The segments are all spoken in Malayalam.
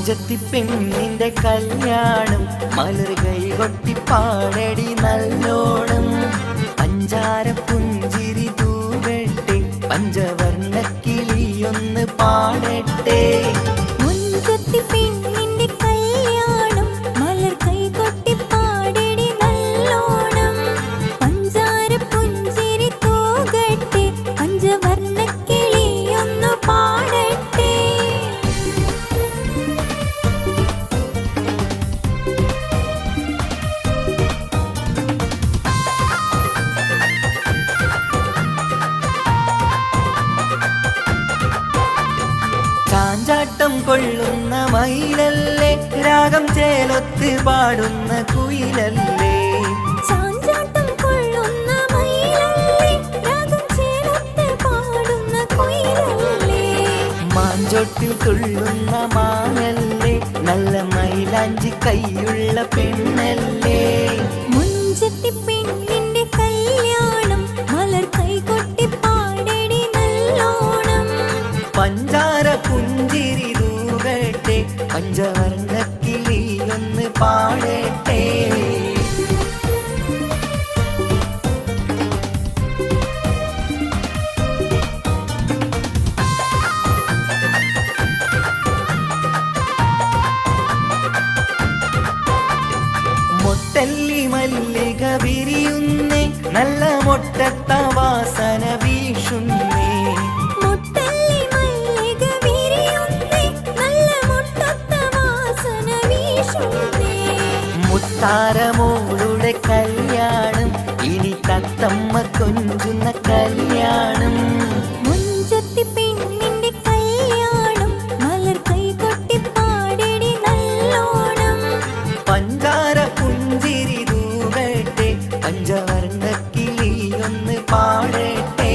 മുഞ്ചത്തി പെണ്ണിന്റെ കല്യാണം മലർ കൈകൊട്ടി പാടടി നല്ലോണം പഞ്ചാര പുഞ്ചിരി തൂവട്ടെ പഞ്ചവർണ്ണ കിളിയൊന്ന് പാടട്ടെ മുഞ്ചത്തി പെണ്ണിന്റെ കല്യാണം മലർ കൈകൊട്ടി പാടടി നല്ലോണം പഞ്ചാര പുഞ്ചിരി തൂകട്ടെ പഞ്ചവർണ്ണ കിളിയൊന്ന് പാടട്ടെ ചാഞ്ചാട്ടം കൊള്ളുന്ന മയിലല്ലേ രാഗം ചേലൊത്ത് പാടുന്ന കുയിലല്ലേ ചാഞ്ചാട്ടം കൊള്ളുന്ന മയിലല്ലേ രാഗം ചേലൊത്ത് പാടുന്ന കുയിലല്ലേ മാഞ്ചോട്ടിൽ തുള്ളുന്ന മാനല്ലേ നല്ല മൈലാഞ്ചി കൈയുള്ള പെണ്ണല്ലേ മുഞ്ചത്തി പെണ്ണിന്റെ കല്യാണം മലർ കൈകൊട്ടി പാടടി നല്ലോണം പഞ്ചാര പുഞ്ചിരി തൂകട്ടെ പഞ്ചവർണ്ണ കിളിയൊന്ന് പാടട്ടെ മൊട്ടല്ലി മല്ലിക വിരിയുന്നേ നല്ല മൊട്ടത്ത വാസന വീശുന്നേ മുട്ടല്ലി മല്ലിക വിരിയുന്നേ നല്ല മുട്ടത്ത വാസന വീശുന്നേ മുത്താരമോളുടെ കല്യാണം ഇനി തത്തമ്മ കൊഞ്ചുന്ന കല്യാണം മുഞ്ചത്തി പെണ്ണിന്റെ കല്യാണം മലർ കൈകൊട്ടി പാടടി നല്ലോണം പഞ്ചാര പുഞ്ചിരി തൂകട്ടെ പഞ്ചവർണ്ണ കിളിയൊന്ന് പാടട്ടെ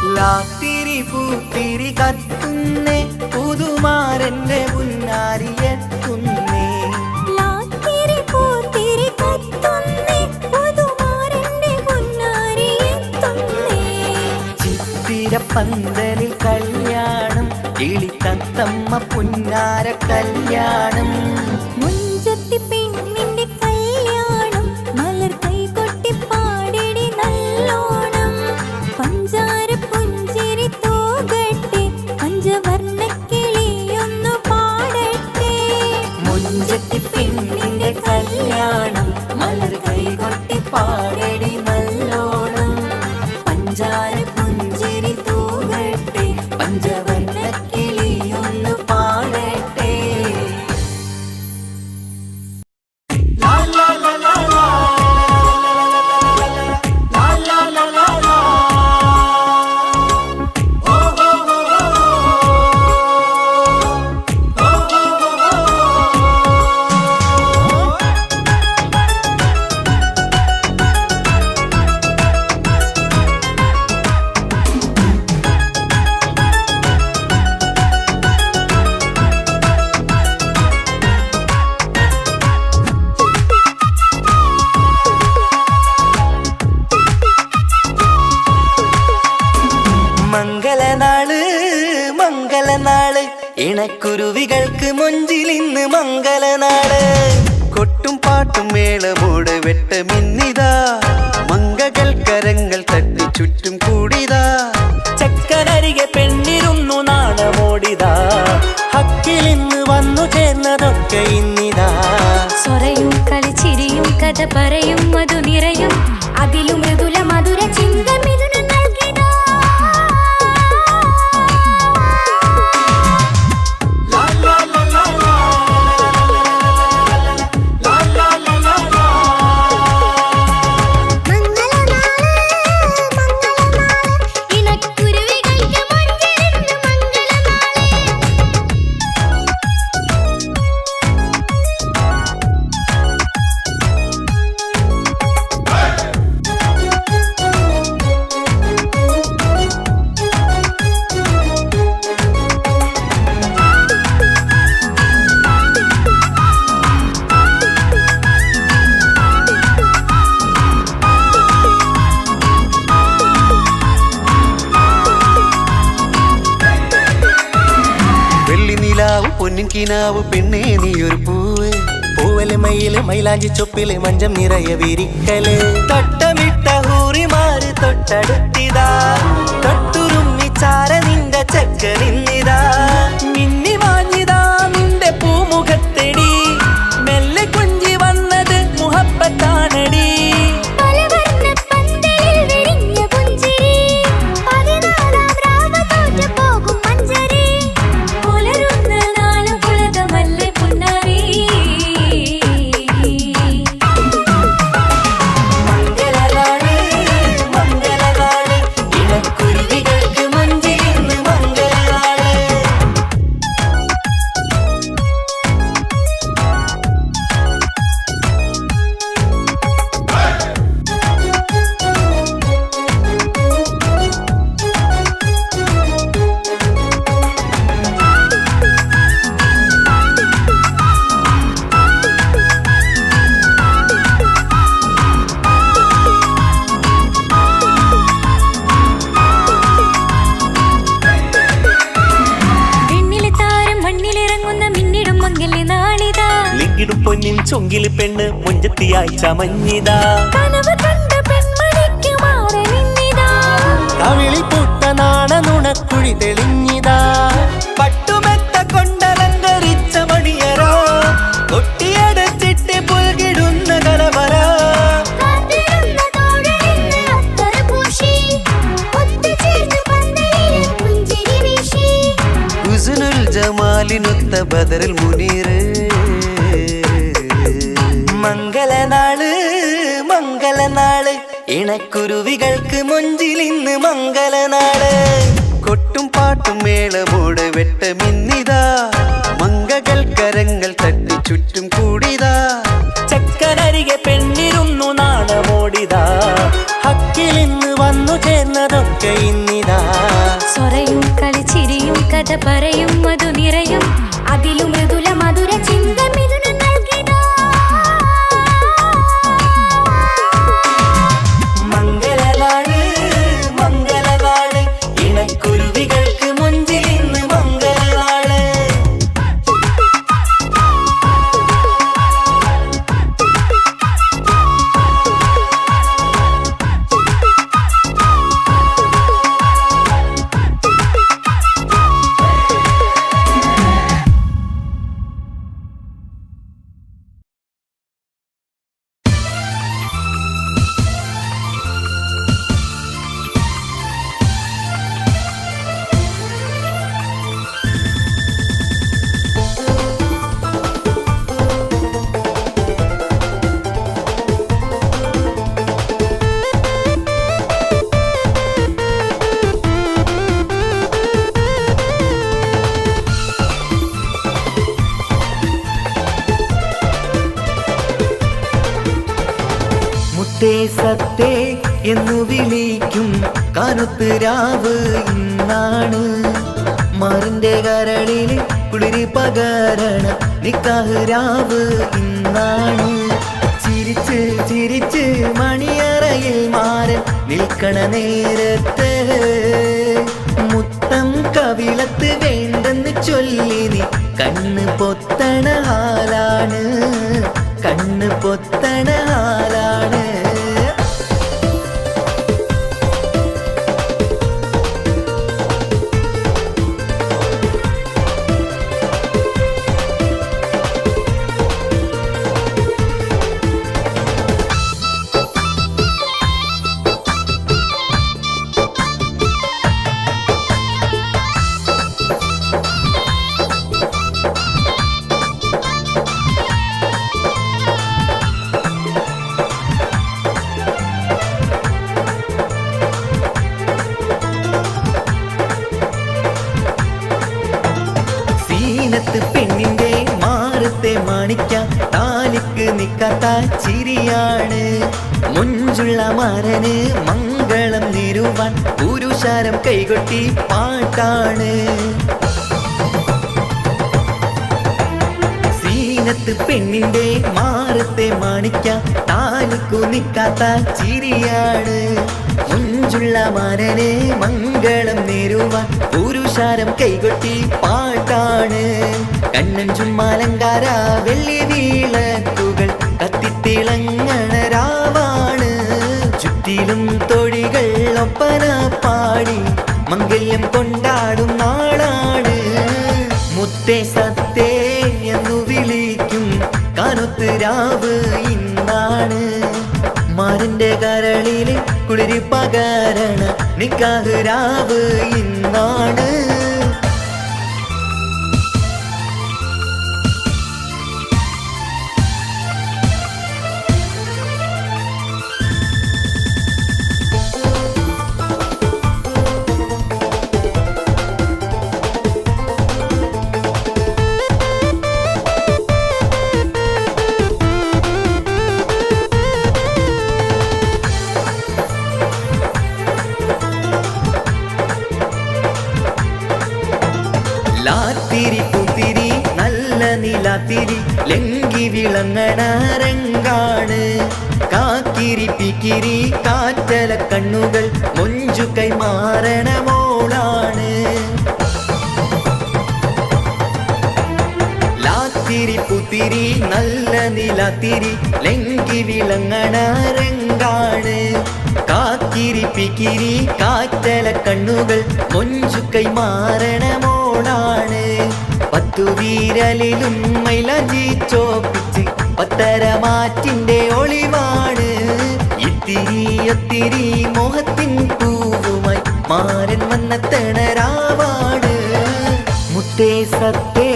ലാത്തിരി പൂത്തിരി കത്തുന്നേ പുതുമാരന്റെ മുന്നാരിയെത്തുന്നേ ലാത്തിരി പൂത്തിരി കത്തുന്നേ പുതുമാരന്റെ പൊന്നാരി എത്തുന്നേ ചിത്തിരപ്പന്തലിൽ കല്യാണം കിളിത്തത്തമ്മ പുന്നാര കല്യാണം മുഞ്ചത്തി പെണ്ണിന്റെ കല്യാണം മലർ കൈകൊട്ടി പാടടി നല്ലോണം പഞ്ചാര പുഞ്ചിരി തൂകട്ടെ പഞ്ചവർണ്ണ കിളിയൊന്നു പാടട്ടെ മുഞ്ചത്തി പെണ്ണിന്റെ കല്യാണം മലർ കൈകൊട്ടി പാടടി നല്ലോണം പഞ്ചാര പുഞ്ചിരി തൂകട്ടെ പഞ്ചവർണ്ണ കിളിയൊന്ന് പാടട്ടെ ലാ ലാ ലാ ലാ ലാ ലാ ലാ ലാ ലാ ലാ ഓ ഓ ഓ മംഗളനാള് മംഗളനാള് ഇണക്കുരുവികൾക്ക് മൊഞ്ചിലിന്ന് മംഗളനാള് കൊട്ടും പാട്ടും മേളമോട് വെട്ടമിന്നിതാ മംഗകൾ കരങ്ങൾ തട്ടി ചുറ്റും കൂടിതാ ചക്കനരികെ പെണ്ണിരുന്നു നാണമോടിതാ ഹക്കിലിന്ന് വന്നു ചേർന്നതൊക്കെ ഇന്നിതാ സ്വരയും കളിച്ചിരിയും കഥ പറയും മധു നിറയും അതിലും മൃദുല മധുര ചിന്ത മിഥുന നൽകിതാ ലാ ലാ ലാ ലാ ലാ ലാ ലാ ലാ ലാ ലാ ഇണക്കുരുവികൾക്ക് മൊഞ്ചിലിന്ന് മംഗളനാള് പൊന്നിൻ കിനാവ് പെണ്ണേ നീയൊരു പൂവ് പൂവല് മയില് മൈലാഞ്ചി ചൊപ്പില് മഞ്ചം നിറയെ വിരിക്കല് തൊട്ടമിട്ട ഹൂറിമാര് തൊട്ടടുത്തിതാ തൊട്ടുരുമ്മി ചാര നിന്റെ ചെക്ക നിന്നിതാ മിന്നി വാഞ്ഞിതാ നിന്റെ പൂമുഖത്തെടി മെല്ലെ കുഞ്ചി വന്നത് മുഹബത്താണടി പൊന്നിൻ ചൊങ്കില് പെണ്ണ് മുഞ്ചത്തിയായി ചമഞ്ഞിതാ കവിളിൽ പൂത്ത നാണ നുണക്കുഴി തെളിഞ്ഞിതാ പട്ടുമെത്ത കൊണ്ടലങ്കരിച്ച മണിയറ കൊട്ടിയടച്ചിട്ട് പുൽകിടുന്ന കലവറ ഹുസ്നുൽ ജമാലിനൊത്ത ബദറുൽ മുനീറ് മംഗളനാള് മംഗളനാള് ഇണക്കുരുവികൾക്ക് മൊഞ്ചിലിന്ന് മംഗളനാള് കൊട്ടും പാട്ടും മേളമോട് വെട്ടമിന്നിതാ മംഗകൾ കരങ്ങൾ തട്ടി ചുറ്റും കൂടിതാ ചക്കനരികെ പെണ്ണിരുന്നു നാണമോടിതാ ഹക്കിലിന്ന് വന്നു ചേർന്നതൊക്കെ ഇന്നിതാ സ്വരയും കളിച്ചിരിയും കഥ പറയും മധു നിറയും അതിലും മൃദുല മധുര ചിന്ത മിഥുനം നൽകിതാ കുരുവികൾക്ക് മുഞ്ചിലിന്ന് മംഗളനാള് സത്തേ എന്ന് വിളിക്കും കനുത്ത് രാവ് ഇന്നാണ് മാറിന്റെ കരളില് കുളിരി പകരണ നിക്കാഹ് രാവ് ഇന്നാണ് ചിരിച്ച് ചിരിച്ച് മണിയറയിൽ മാറൻ നിൽക്കണ നേരത്ത് മുത്തം കവിളത്ത് വേണ്ടെന്ന് ചൊല്ലി നീ കണ്ണ് പൊത്തണ ഹാലാണ് കണ്ണ് പൊത്തണ ഹാലാണ് പെണ്ണിന്റെ മാറത്തെ മാണിക്ക താലിക്ക് നിക്കാത്ത ചിരിയാണ് മുഞ്ചുള്ള മാരന് മംഗളം നിരുവാൻ പുരുഷാരം കൈകൊട്ടി പാട്ടാണ് സീനത്ത് പെണ്ണിന്റെ മാറത്തെ മാണിക്ക താലിക്കു നിക്കാത്ത ചിരിയാണ് മുഞ്ചുള്ള മാരന് മംഗളം നേരുവാൻ പുരുഷാരം കൈകൊട്ടി പാട്ടാണ് കണ്ണഞ്ചും അലങ്കാര വെള്ളി വീളക്കുകൾ കത്തിത്തിളങ്ങണ രാവാണ്. ചുറ്റിലും തൊഴികൾ ഒപ്പന പാടി മംഗല്യം കൊണ്ടാടും നാളാണ്. മുത്തേ സത്തേ എന്നു വിളിക്കും കാനൊത്ത് രാവ് ഇന്നാണ്. മാറിന്റെ കരളില് കുളിരി പകരണ നിക്കാഹ് രാവ് ഇന്നാണ്. ലാത്തിരി പുത്തിരി നല്ല നിലാത്തിരി ലങ്കി വിളങ്ങണ രംഗാണ്. കാക്കിരി പിക്കിരി കാറ്റല കണ്ണുകൾ മൊഞ്ചു കൈമാറണ മോളാണ്. ലാത്തിരി പുത്തിരി നല്ല നിലാത്തിരി ലങ്കി വിളങ്ങണ രംഗാണ്. കാക്കിരി പിക്കിരി കാറ്റല കണ്ണുകൾ മൊഞ്ചു കൈമാറണ മോളാണ്. പത്തു വീരലിലും മൈലാഞ്ചി ചോപ്പിച്ച് പത്തരമാറ്റിന്റെ ഒളിവാണ്. ഇത്തിരി ഒത്തിരി മോഹത്തിൻ പൂവുമായി മാരൻ വന്നെത്തണ രാവാണ്. മുത്തേ സത്തേ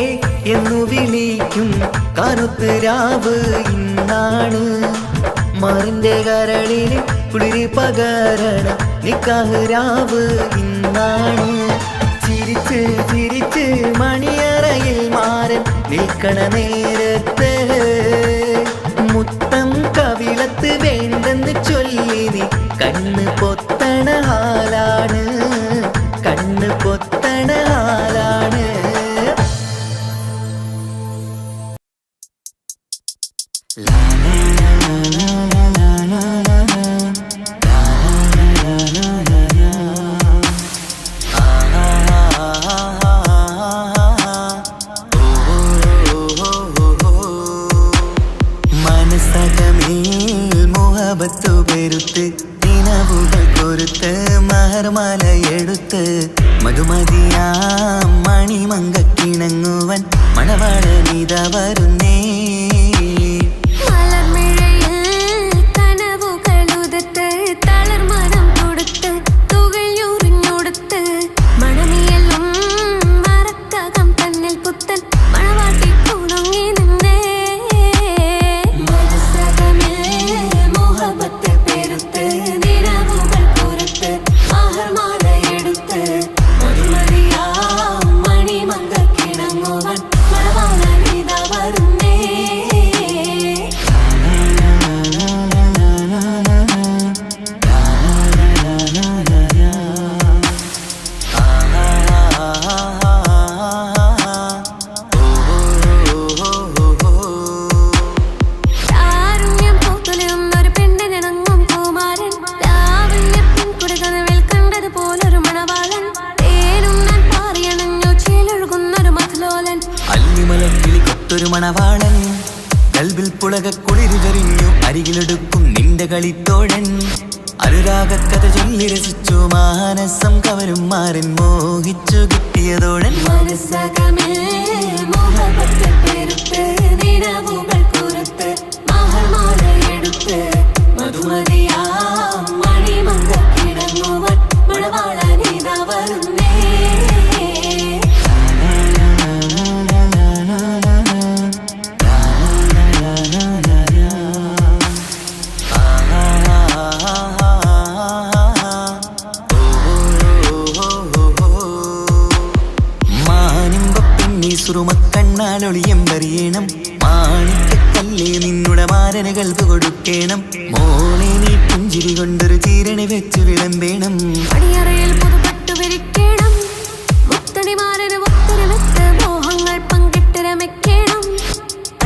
എന്നു വിളിക്കും കാനൊത്ത് രാവ് ഇന്നാണ്. മാറിന്റെ കരളില് കുളിരി പകരണ നിക്കാഹ് രാവ് ഇന്നാണ്. ചിരിച്ച് ചിരിച്ച് മണിയറയിൽ മാറൻ നിൽക്കണ നേരത്ത് മുത്തം കവിളത്ത് വേണ്ടെന്ന് ചൊല്ലി നീ കണ്ണ് പൊത്തണ ഹാലാണ്. കണ്ണ് പൊത്തണ ഹാലാണ്. മനസ്സകമേൽ പെരുത്ത് നിലവുകൾ കൊരുത്ത് മഹർമാലയെടുത്ത് മധുമതിയാം മണിമങ്കക്കിണങ്ങുവൻ മണവാളനിത വരുന്നേ. മണവാളൻ കൽവിൽ പുളക കുളിരുചൊരിഞ്ഞു അരികിലെടുക്കും നിന്റെ കളിത്തോഴൻ. അനുരാഗ കഥ ചൊല്ലി രസിച്ചു മാനസം കവരും മാറിൻ മോഹിച്ചു കിട്ടിയതോഴൻ. സുറുമക്കണ്ണാലൊളിയമ്പറിയണം മാണിക്കല്ലേ നിന്നുടെ മാരന് കൽപ്പ് കൊടുക്കണം. മോളെ നീ പുഞ്ചിരി കൊണ്ടൊരു ചീരണി വെച്ച് വിളമ്പേണം. അണിയറയിൽ പുതുപട്ടു വിരിക്കണം മുത്തണിമാരന് മുത്തരമെത്ത് മോഹങ്ങൾ പങ്കിട്ട് രമിക്കണം.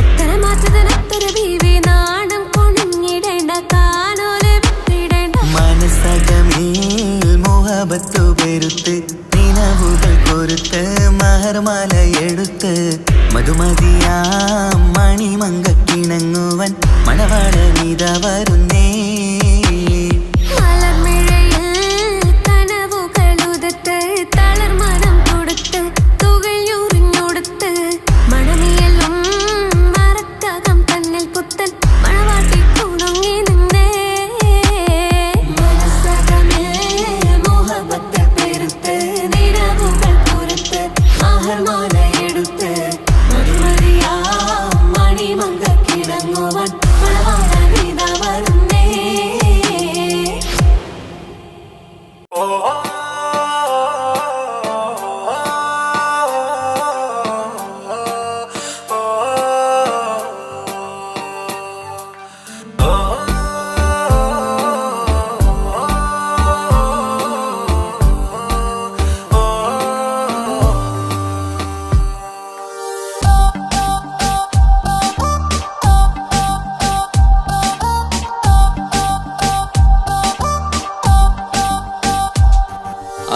അത്തരമാറ്റതിനത്തര ബീവി നാണം കൊണിഞ്ഞിടേണ്ട കാനോലെ വിത്തിടേണ്ട. മനസ്സകമേൽ മോഹബത്തു പെരുത്ത് കിനാവുകൾ കോരുത്ത് മഹർമാല എടുത്ത് മധുമതിയാം മണിമങ്കക്കിണങ്ങുവൻ മണവാളനിത വരുന്നേ.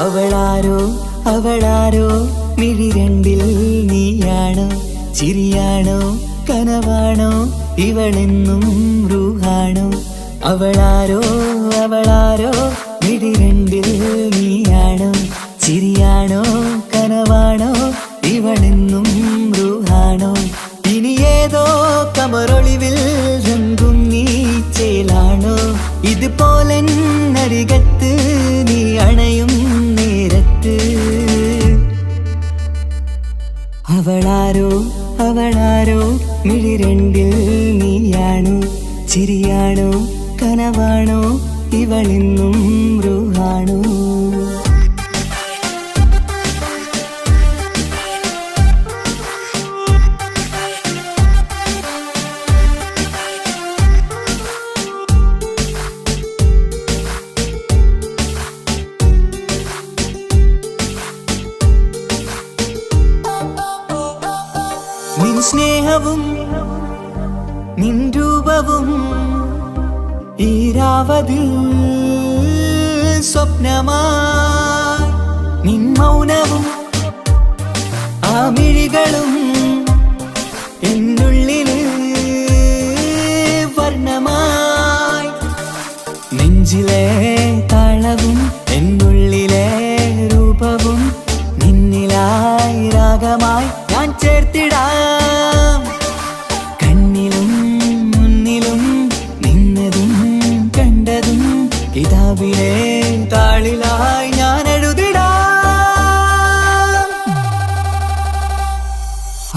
അവളാരോ അവളാരോ മിഴി രണ്ടിൽ നീയാണോ ചിരിയാണോ കനവാണോ ഇവളെന്നും റൂഹാണോ. അവളാരോ അവളാരോ മിഴി രണ്ടിൽ നീയാണോ ചിരിയാണോ കനവാണോ ഇവളെന്നും റൂഹാണോ. ഇനി ഏതോ കമറൊളിവിൽ രംഗും നീ ചേലാണോ ഇതുപോലെ നരികത്ത് നീ അണയും നേരത്ത്. അവളാരോ അവളാരോ മിഴി രണ്ടിൽ നീയാണോ ചിരിയാണോ കനവാണോ ഇവളെന്നും റൂഹാണോ. നിൻ സ്നേഹവും നിൻ രൂപവും ഈരാവതിൽ സ്വപ്നമായി. നിൻ മൗനവും ആ മിഴികളും എന്നുള്ളില് വർണ്ണമായി. നെഞ്ചിലെ താളവും എന്നുള്ളിലെ രൂപവും നിന്നിലായി രാഗമായി ഞാൻ ചേർത്തിടാം. കണ്ണിലും മുന്നിലും നിന്നതും കണ്ടതും കിതാബിലെ താളിലായി ഞാൻ എഴുതിടാം.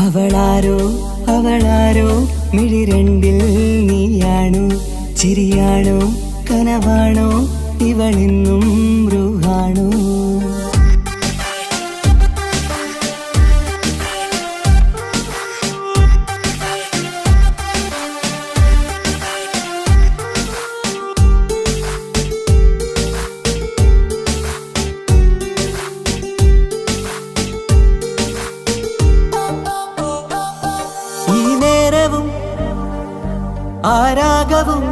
അവളാരോ അവളാരോ മിഴി രണ്ടിൽ നീയാണോ ചിരിയാണോ കനവാണോ ഇവളെന്നും റൂഹാണോ. ആരാഗവും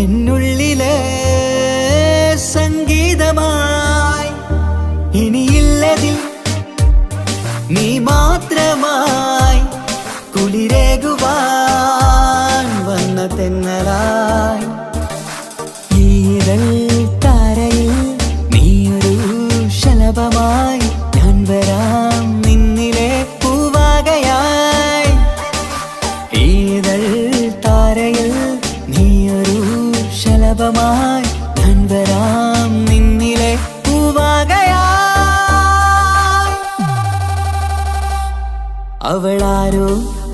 എന്നുള്ളിലെ സംഗീതമായി. ഇനിയില്ലതിൽ നീ മാത്രമായി കുളിരേകുവാൻ വന്ന തെന്നലായി. ഈരൽ താരയിൽ നീയൊരു ശലഭമായി ഞാൻ വരാം നിന്നിലെ പൂവാകയായി. ഈതൾ താരയിൽ നീയൊരു ശലഭമായി ഞാൻ വരാം നിന്നിലെ പൂവാകയായി. അവളാരോ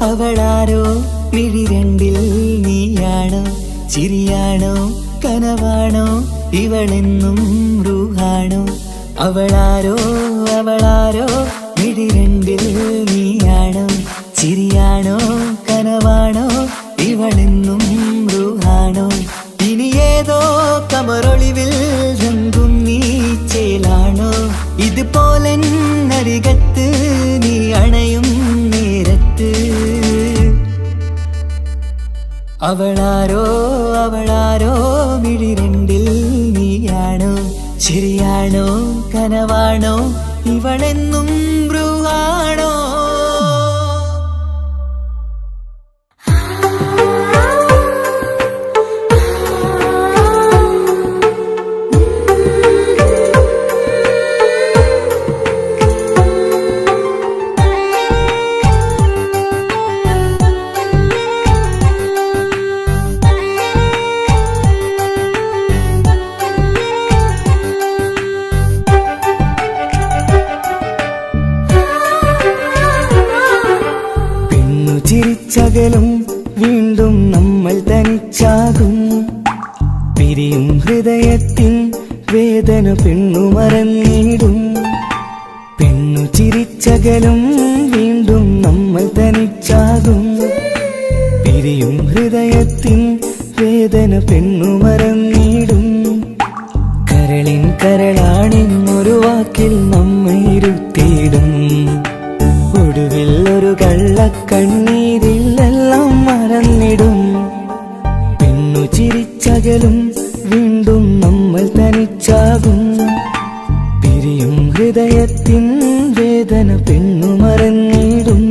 അവളാരോ മിഴി രണ്ടിൽ നീയാണോ ചിരിയാണോ കനവാണോ ഇവളെന്നും റൂഹാണോ. അവളാരോ അവളാരോ മിഴി രണ്ടിൽ നീയാണോ ചിരിയാണോ കനവാണോ ഇവളെന്നും റൂഹാണോ. ഇനി ഏതോ കമറൊളിവിൽ രംഗും നീ ചേലാണോ ഇതുപോലെ നരികത്ത് നീ അണയും നേരത്ത്. അവളാരോ അവളാരോ മിഴി രണ്ടിൽ നീയാണോ ചിരിയാണോ കനവാണോ ഇവളെന്നും ബ്രൂഹാണോ? ചിരിച്ചകലും വീണ്ടും നമ്മൾ തനിച്ചാകും. പിരിയും ഹൃദയത്തിൻ വേദന പെണ്ണു മറന്നിടും. പെണ്ണു ചിരിച്ചകലും വീണ്ടും നമ്മൾ തനിച്ചാകും. പിരിയും ഹൃദയത്തിൻ വേദന പെണ്ണു മറന്നിടും. കരളിൻ കരളാണെന്നൊരു വാക്കിൽ നമ്മെ ഇരുത്തിയിടും. ഒടുവിൽ ഒരു കള്ളക്കണ്ണീരിൽ എല്ലാം മറന്നിടും. പെണ്ണു ചിരിച്ചകലും വീണ്ടും നമ്മൾ തനിച്ചാകും. പിരിയും ഹൃദയത്തിൻ വേദന പെണ്ണു മറന്നിടും.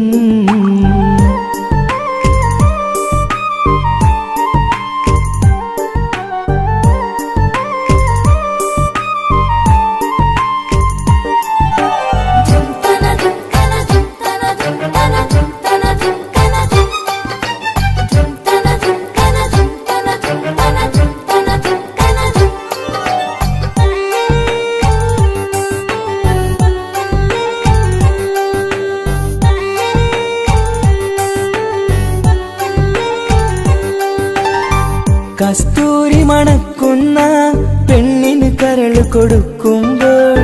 കസ്തൂരി മണക്കുന്ന പെണ്ണിന് കരള് കൊടുക്കുമ്പോൾ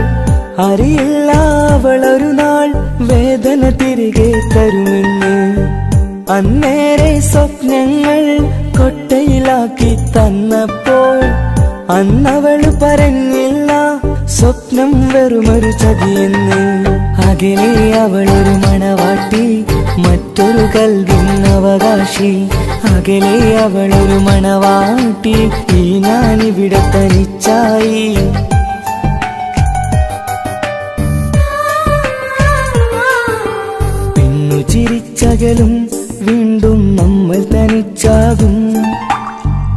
അറിയില്ല അവളൊരു നാൾ വേദന തിരികെ തരുമെന്ന്. അന്നേരെ സ്വപ്നങ്ങൾ കൊട്ടയിലാക്കി തന്നപ്പോൾ അന്നവള് പറഞ്ഞില്ല സ്വപ്നം വെറുമൊരു ചതിയെന്ന്. അകലെ അവളൊരു മണവാട്ടി, മറ്റൊരു കൽവിൻ അവകാശി. അകലെ അവളൊരു മണവാട്ടി, ഈ ഞാനിവിടെ തനിച്ചായി. പെണ്ണു ചിരിച്ചകലും വീണ്ടും നമ്മൾ തനിച്ചാകും.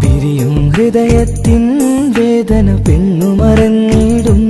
പിരിയും ഹൃദയത്തിൻ വേദന പെണ്ണു മറന്നിടും.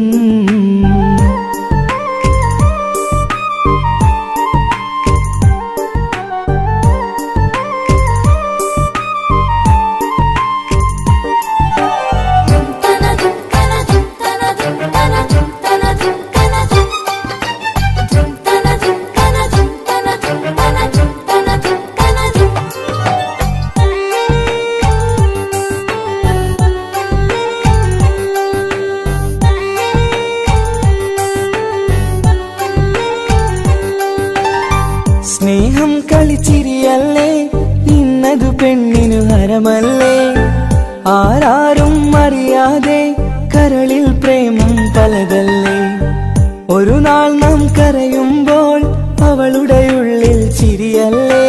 സ്നേഹം കളിച്ചിരിയല്ലേ, ഇന്നതു പെണ്ണിനു ഹരമല്ലേ. ആരാരും അറിയാതെ കരളിൽ പ്രേമം പലതല്ലേ. ഒരു നാൾ നാം കരയുമ്പോൾ അവളുടെ ഉള്ളിൽ ചിരിയല്ലേ.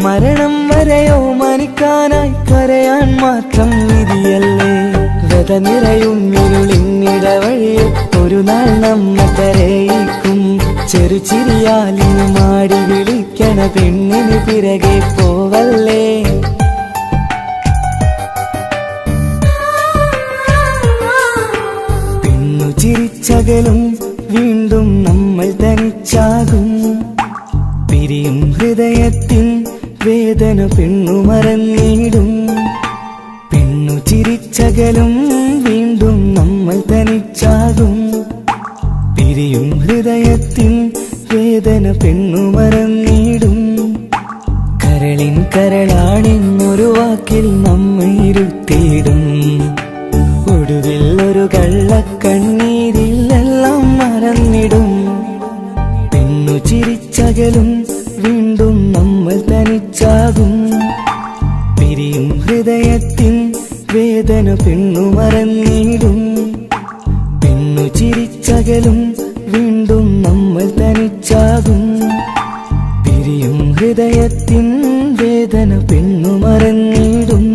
മരണം വരെയോ മനിക്കാനായി കരയാൻ മാത്രം വിധിയല്ലേ. വ്യത നിറയും ഇരുളിന്നിടവഴിയിൽ ഒരു നാൾ നമ്മെ കരയിക്കും. ചെറുചിരിയാലിന് മാടി വിളിക്കണ പെണ്ണിന് പിറകെ പോവല്ലേ. പെണ്ണു ചിരിച്ചകലും വീണ്ടും നമ്മൾ തനിച്ചാകും. പിരിയും ഹൃദയത്തിൻ വേദന പെണ്ണു മറന്നിടും. പെണ്ണു ചിരിച്ചകലും വീണ്ടും നമ്മൾ തനിച്ചാകും. പിരിയും ഹൃദയത്തിൻ വേദന പെണ്ണു മറന്നിടും. കരളിൻ കരളാണെന്നൊരു വാക്കിൽ നമ്മെ ഇരുത്തിയിടും. ഒടുവിൽ ഒരു കള്ളക്കണ്ണീരിൽ എല്ലാം മറന്നിടും. പെണ്ണു ചിരിച്ചകലും വീണ്ടും നമ്മൾ തനിച്ചാകും. പിരിയും ഹൃദയത്തിൻ വേദന പെണ്ണു മറന്നിടും. പെണ്ണു ചിരിച്ചകലും വീണ്ടും നമ്മൾ തനിച്ചാകും. പിരിയും ഹൃദയത്തിൻ വേദന പെണ്ണു മറന്നിടും.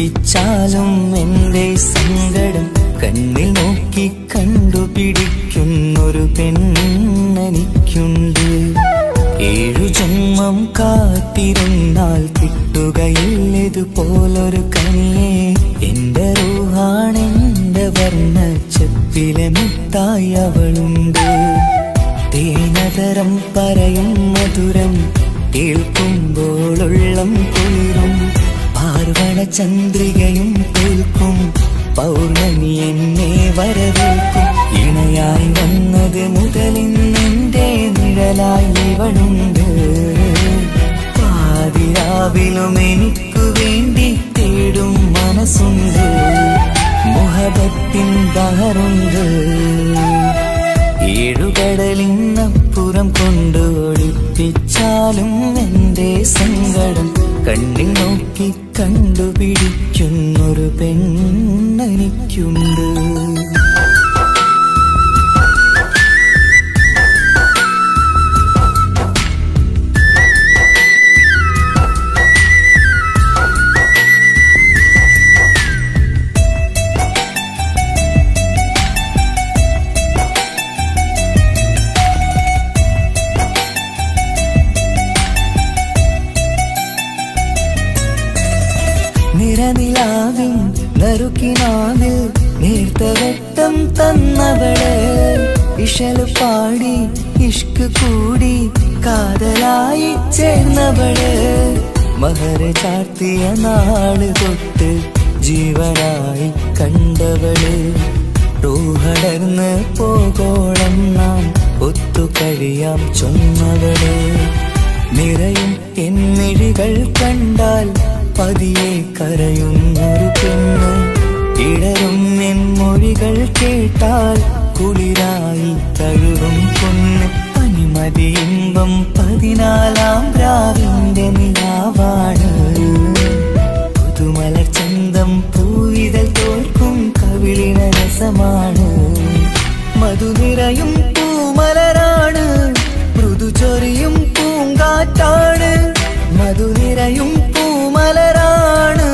ഒളിപ്പിച്ചാലും എന്റെ സങ്കടം കണ്ണിൽ നോക്കി കണ്ടുപിടിക്കുന്നൊരു പെണ്ണെനിക്കുണ്ട്. 7 ജന്മം കാത്തിരുന്നാൽ കിട്ടുകയില്ലതുപോലൊരു കനിയെ. എന്റെ റൂഹാണെന്റെ വർണ്ണച്ചപ്പിലെ മുത്തായി അവളുണ്ട്. തേനതരം പറയും മധുരം കേൾക്കുമ്പോളുള്ളം കുളിരും. പാർവണ ചന്ദ്രികയും കേൾക്കും പൗർണമി എന്നെ വരവേൽക്കും. ഇണയായി വന്നത് മുതലിന്നെന്റെ നിഴലായി ഇവളുണ്ട്. പാതിരാവിലും എനിക്കു വേണ്ടി തേടും മനസ്സുണ്ട്. മുഹബത്തിൻ ബഹറുണ്ട്. 7 കടലിനപ്പുറം കൊണ്ട് ഒളിപ്പിച്ചാലും എന്റെ സങ്കടം കണ്ണിൽ നോക്കി കണ്ടുപിടിക്കുന്നൊരു പെണ്ണെനിക്കുണ്ട്. നിറനിലാവിൻ നറുക്കിനാവിൽ നേർത്ത വെട്ടം തന്നവള്. ഇശലു പാടി ഇഷ്ക് കൂടി കാതലായി ചേർന്നവള്. മഹർ ചാർത്തിയ നാള് തൊട്ട് ജീവനായി കണ്ടവള്. റൂഹടർന്ന് പോകോളം നാം ഒത്തു കഴിയാം ചൊന്നവള്. നിറയും എന്നിഴികൾ കണ്ടാൽ പതിയെ കരയുന്നൊരു പെണ്ണ്. ഇടറും എൻ മൊഴികൾ കേട്ടാൽ കുളിരായി തഴുകും പൊന്ന്. പനിമതി ഇമ്പം 14-ാം രാവിന്റെ നിലാവാണ്. പുതുമല ചന്തം പൂവിതൽ തോൽക്കും കവിളിന രസമാണ്. മധുനിറയും പൂമലരാണ്. മൃദു ചൊരിയും പൂങ്കാറ്റാണ്. മധുനിറയും പൂമലരാണ്.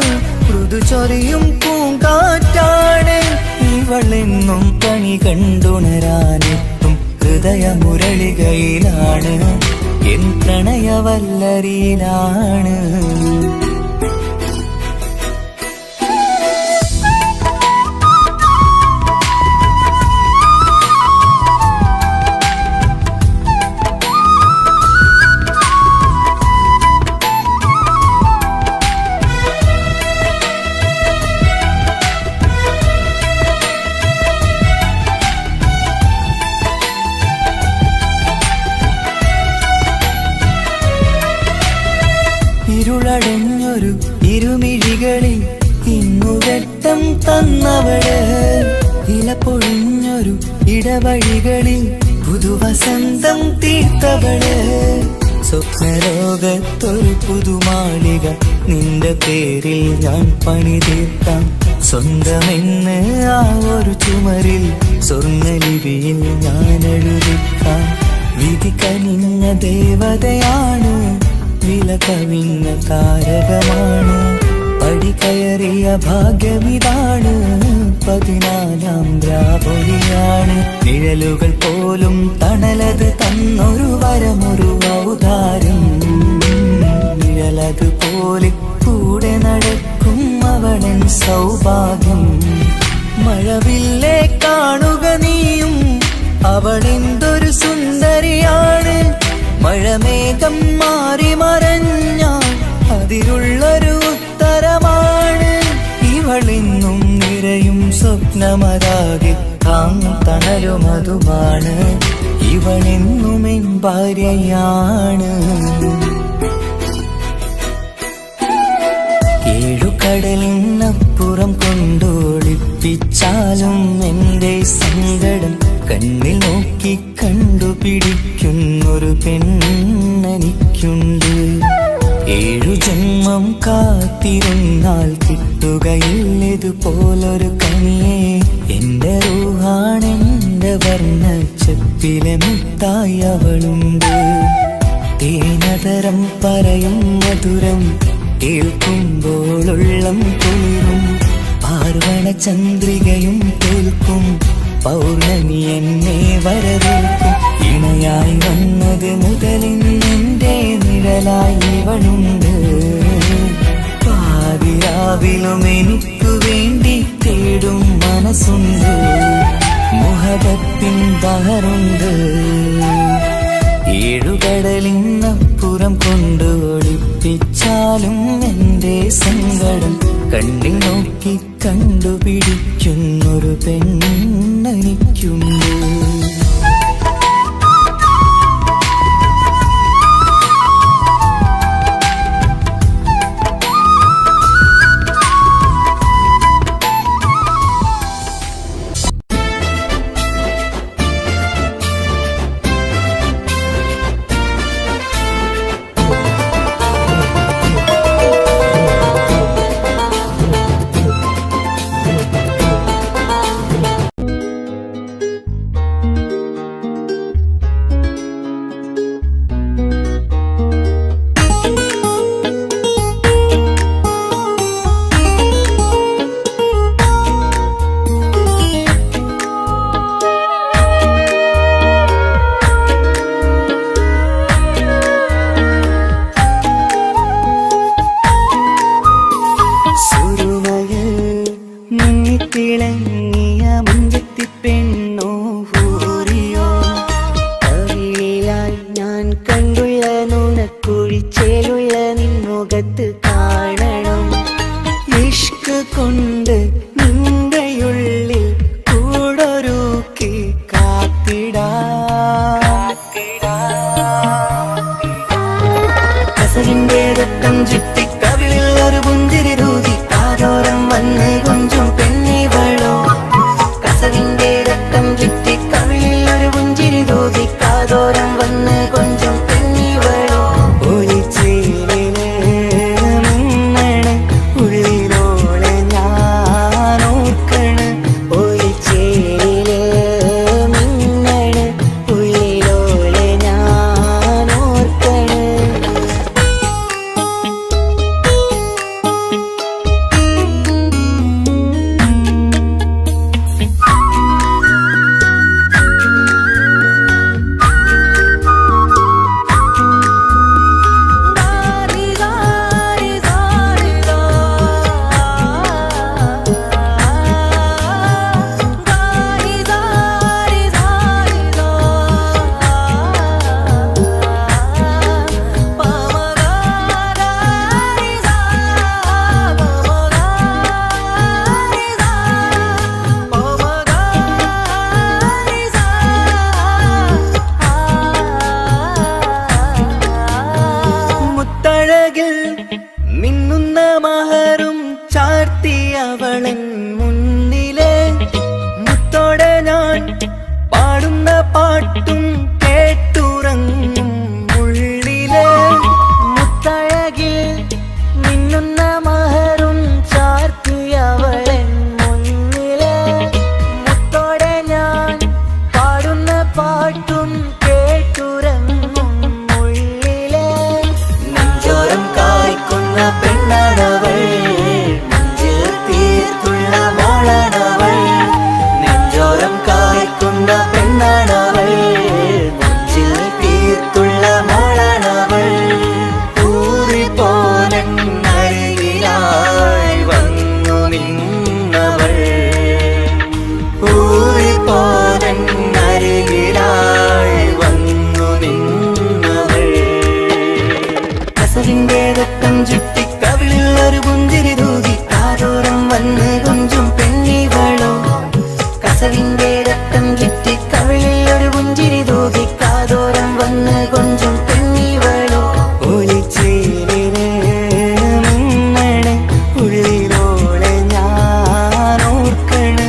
മൃദു ചൊരിയും പൂങ്കാറ്റാണ്. ഇവളെന്നും കണി കണ്ടുണരാനെത്തും ഹൃദയമുരളികയിലാണ്. എൻ പ്രണയവല്ലരിയിലാണ്. ഇരുളടഞ്ഞൊരു ഇരുമിഴികളിൽ ഇന്നുവെട്ടം തന്നവള്. ഇല പൊഴിഞ്ഞൊരു ഇടവഴികളിൽ പുതുവസന്തം തീർത്തവള്. സ്വപ്നലോകത്തൊരു പുതുമാളിക നിന്റെ പേരിൽ ഞാൻ പണി തീർക്കാം. സ്വന്തമെന്ന് ആ ഒരു ചുമരിൽ സ്വർണ്ണലിപിയിൽ ഞാൻ എഴുതിക്കാം. വിധി കനിഞ്ഞ ദേവതയാണ്. വില കവിഞ്ഞ താരകമാണ്. പടി കയറിയ ഭാഗ്യമിതാണ്. 14-ാം രാപൊലിയാണ്. നിഴലുകൾ പോലും തണലത് തന്നൊരു വരമൊരു ഔദാര്യം. നിഴലത് പോലെ കൂടെ നടക്കും അവളൻ സൗഭാഗ്യം. മഴവില്ലേ കാണുക നീയും അവളെന്തൊരു സുന്ദരിയാണ്. മഴമേഘം മാറി മറഞ്ഞാൽ അതിലുള്ളൊരു ഉത്തരമാണ്. ഇവളെന്നും നിറയും സ്വപ്നമതാകെ തണലുമതുമാണ്. ഇവളെന്നും എൻ ഭാര്യയാണ്. 7 കടലിനപ്പുറം കൊണ്ടൊളിപ്പിച്ചാലും എന്റെ സങ്കടം കണ്ണിൽ നോക്കി കണ്ടുപിടിക്കുന്നൊരു പെണ്ണെനിക്കുണ്ട്. 7 ജന്മം കാത്തിരുന്നാൽ കിട്ടുകയില്ലതുപോലൊരു കനിയെ. എന്റെ റൂഹാണെന്റെ വർണ്ണച്ചപ്പിലെ മുത്തായി അവളുണ്ട്. തേനതരം പറയും മധുരം കേൾക്കുമ്പോളുള്ളം കുളിരും പാർവണ ചന്ദ്രികയും കേൾക്കും പൗർണമി എന്നെ വരവേൽക്കും ഇണയായി വന്നത് മുതലിന്നെന്റെ നിഴലായി ഇവളുണ്ട് പാതിരാവിലും എനിക്കു വേണ്ടി തേടും മനസ്സുണ്ട് മുഹബത്തിൻ ബഹറുണ്ട് ഏഴുകടലിനപ്പുറം കൊണ്ട് ഒളിപ്പിച്ചാലും എന്റെ സങ്കടം കണ്ണിൽ നോക്കി കണ്ടുപിടിക്കുന്നൊരു പെണ്ണെനിക്കുണ്ട് തിളങ്ങിയ മുഞ്ചത്തി പെണ്ണോ ഹൂറിയോ കവിളിലായി ഞാൻ കണ്ടുള്ള നുണക്കുഴിച്ചേലുള്ള നിൻമുഖത്ത് കാണണം ഇഷ്ക് കൊണ്ട് നിന്റെയുള്ളിൽ കൂടൊരുക്കി കസവിന്റെ രക്തം ചുറ്റി കവിളിൽ ഒരു പുഞ്ചിരി തൂകി കാതോരം വന്ന് കൊഞ്ചും പെണ്ണിവളോ കസവിന്റെ രക്തം ചുറ്റി കവിളിൽ ഒരു പുഞ്ചിരി തൂകി കാതോരം വന്ന് കൊഞ്ചും പെണ്ണിവളോ ഒളിച്ചേലില് മിന്നണ് ഉള്ളിലോളെ ഞാൻ ഓർക്കണ് ഒളിച്ചേലില് മിന്നണ് ഉള്ളിലോളെ ഞാൻ ഓർക്കണ് മിന്നുന്ന മഹറും ചാർത്തിയവളൻ മുന്നിലെ മുത്തോടെ ഞാൻ പാടുന്ന പാട്ടും കേട്ടുറങ്ങും ഉള്ളിലെ മുത്തഴകിൽ മിന്നുന്ന മഹറും ചാർത്തിയവളൻ മുന്നിലെ മുത്തോടെ ഞാൻ പാടുന്ന പാട്ടും കേട്ടുറങ്ങും ഉള്ളിലെ നെഞ്ചോരം കായ്ക്കുന്ന പെണ്ണാടവൾ നെഞ്ചിൽ തീർത്തുള്ള മോളാടവൾ നെഞ്ചോരം കായ്ക്കുന്ന പെണ്ണാടവൾ നെഞ്ചിൽ തീർത്തുള്ള മോളാടവൾ ഊറിപ്പോലൻ അരികിലായി വന്നു നിന്നവൾ ഊറിപ്പോലൻ അരികിലായി വന്നു നിന്നവൾ കസവിന്റെ രക്തം ചുറ്റി കവിളിൽ ഒരു പുഞ്ചിരി തൂകി കാതോരം വന്ന് കൊഞ്ചും പെണ്ണിവളോ കസവിന്റെ രക്തം ചുറ്റി കവിളിൽ ഒരു പുഞ്ചിരി തൂകി കാതോരം വന്ന് കൊഞ്ചും പെണ്ണിവളോ ഒളിച്ചേലില് മിന്നണ് ഉള്ളിലോളെ ഞാൻ ഓർക്കണ്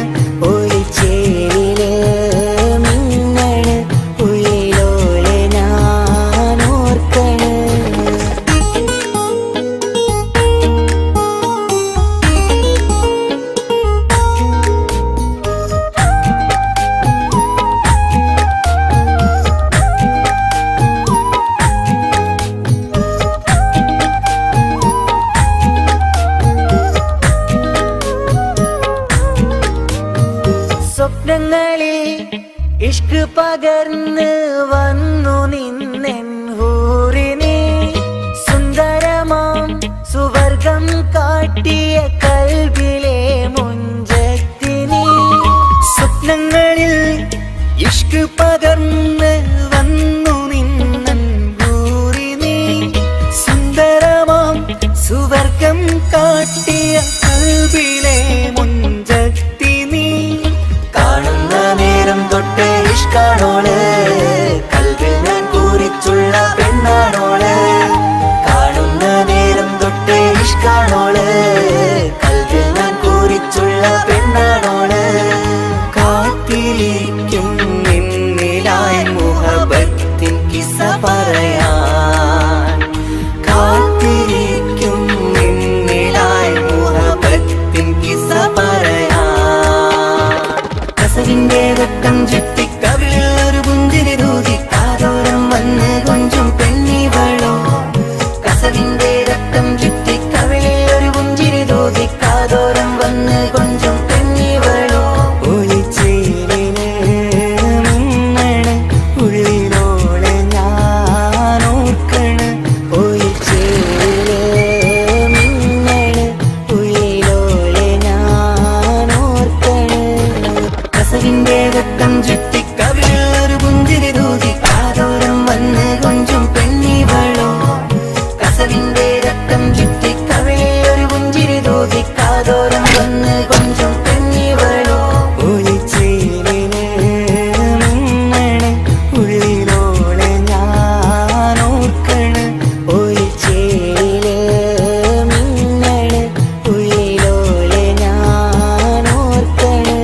ഒളിച്ചേലില് മിന്നണ് ഉള്ളിലോളെ ഞാൻ ഓർക്കണ് ഇഷ്ക് പകർന്ന് വന്നു നിന്നെൻ ഹൂറിനെ സുന്ദരമാം സുവർഗം കാട്ടിയ കൽബിലെ മുഞ്ചത്തിനെ സ്വപ്നങ്ങളിൽ ഇഷ്ക് പകർന്ന് വന്നു നിന്നെൻ ഹൂറിനെ സുന്ദരമാം സുവർഗം കാട്ടിയ കൽബിലെ മുഞ്ചത്തിനെ കാണുന്ന നേരം തൊട്ട് ഇഷ്കാണോള് കൽബിൽ ഞാൻ കൂറിച്ചുള്ള പെണ്ണാണോള് കാണുന്ന നേരം തൊട്ട് ഇഷ്കാണോള് കൽബിൽ ഞാൻ കൂറിച്ചുള്ള പെണ്ണാണോള് കാത്തിരിക്കും നിന്നിലായി മുഹബത്തിൻ കിസ്സ പറയാൻ കാത്തിരിക്കും നിന്നിലായി മുഹബത്തിൻ കിസ്സ പറയാൻ കസവിന്റെ വെട്ടം ചുറ്റി കവിളിൽ ഒരു പുഞ്ചിരി തൂകി കാതോരം വന്ന് കൊഞ്ചും പെണ്ണിവളോ കസവിന്റെ രക്തം ചുറ്റി കവിളിൽ ഒരു പുഞ്ചിരി തൂകി കാതോരം വന്ന് കൊഞ്ചും പെണ്ണിവളോ ഒളിച്ചേലിന് മിന്നണ് ഉള്ളിലോളെ ഞാൻ ഓർക്കണ് ഒളിച്ചേലിന് മിന്നണ് ഉള്ളിലോളെ ഞാൻ ഓർക്കണ് കസവിന്റെ രക്തം ചുറ്റി കവിളിൽ ഒരു പുഞ്ചിരി തൂകി കാതോരം വന്ന് കൊഞ്ചും പെണ്ണിവളോ കസവിന്റെ രക്തം ചുറ്റി കവിളിൽ ഒരു പുഞ്ചിരി തൂകി കാതോരം വന്ന് കൊഞ്ചും പെണ്ണിവളോ ഒളിച്ചേലിന് മിന്നണ് ഉള്ളിലോളെ ഞാൻ ഓർക്കണ് ഒളിച്ചേലില് മിന്നണ് ഉള്ളിലോളെ ഞാൻ ഓർക്കണ്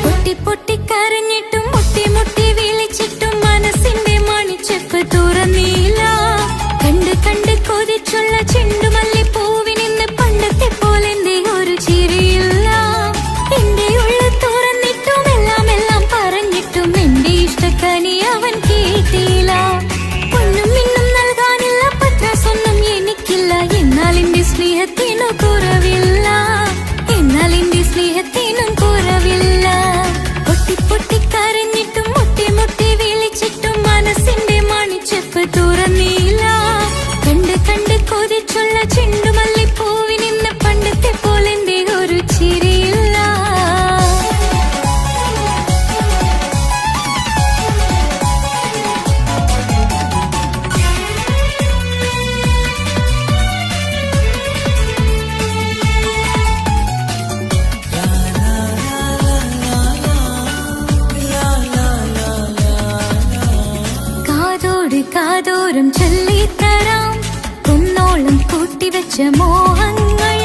പൊട്ടി പൊട്ടി കരഞ്ഞിട്ടും മുട്ടി മുട്ടി വിളിച്ചിട്ടും മനസ്സിന്റെ മണിച്ചെപ്പ് തുറന്നില്ല കണ്ട് കണ്ട് കൊതിച്ചുള്ള ചെണ്ടുമല്ലി പൂവിനിന്ന് പണ്ടത്തെ പോലെ എന്തേ ഒരു ചിരിയില്ല എന്റെ ഉള്ളിൽ തുറന്നിട്ടും എല്ലാം എല്ലാം പറഞ്ഞിട്ടും എന്റെ ഇഷ്ടക്കനി അവൻ കേട്ടില്ല പൊന്നും മിന്നും നൽകാനില്ല പത്രാസൊന്നും എനിക്കില്ല എന്നാൽ എന്റെ സ്നേഹത്തിനു കുറവില്ല എന്നാൽ എന്റെ സ്നേഹത്തിനും കുറവില്ല പൊട്ടി പൊട്ടി കരഞ്ഞിട്ടും മുട്ടി മുട്ടി വിളിച്ചിട്ടും മനസ്സിന്റെ മണിച്ചെപ്പ് തുറന്നില്ല കണ്ട് കണ്ട് കൊതിച്ചുള്ള ചെണ്ടുമല്ലി പൂവിനിന്ന് പണ്ടത്തെ പോലെ എന്തേ ഒരു ചിരിയില്ല കാതോട് കാതോരം ചൊല്ലിത്തരാം കുന്നോളം കൂട്ടിവെച്ച മോഹങ്ങൾ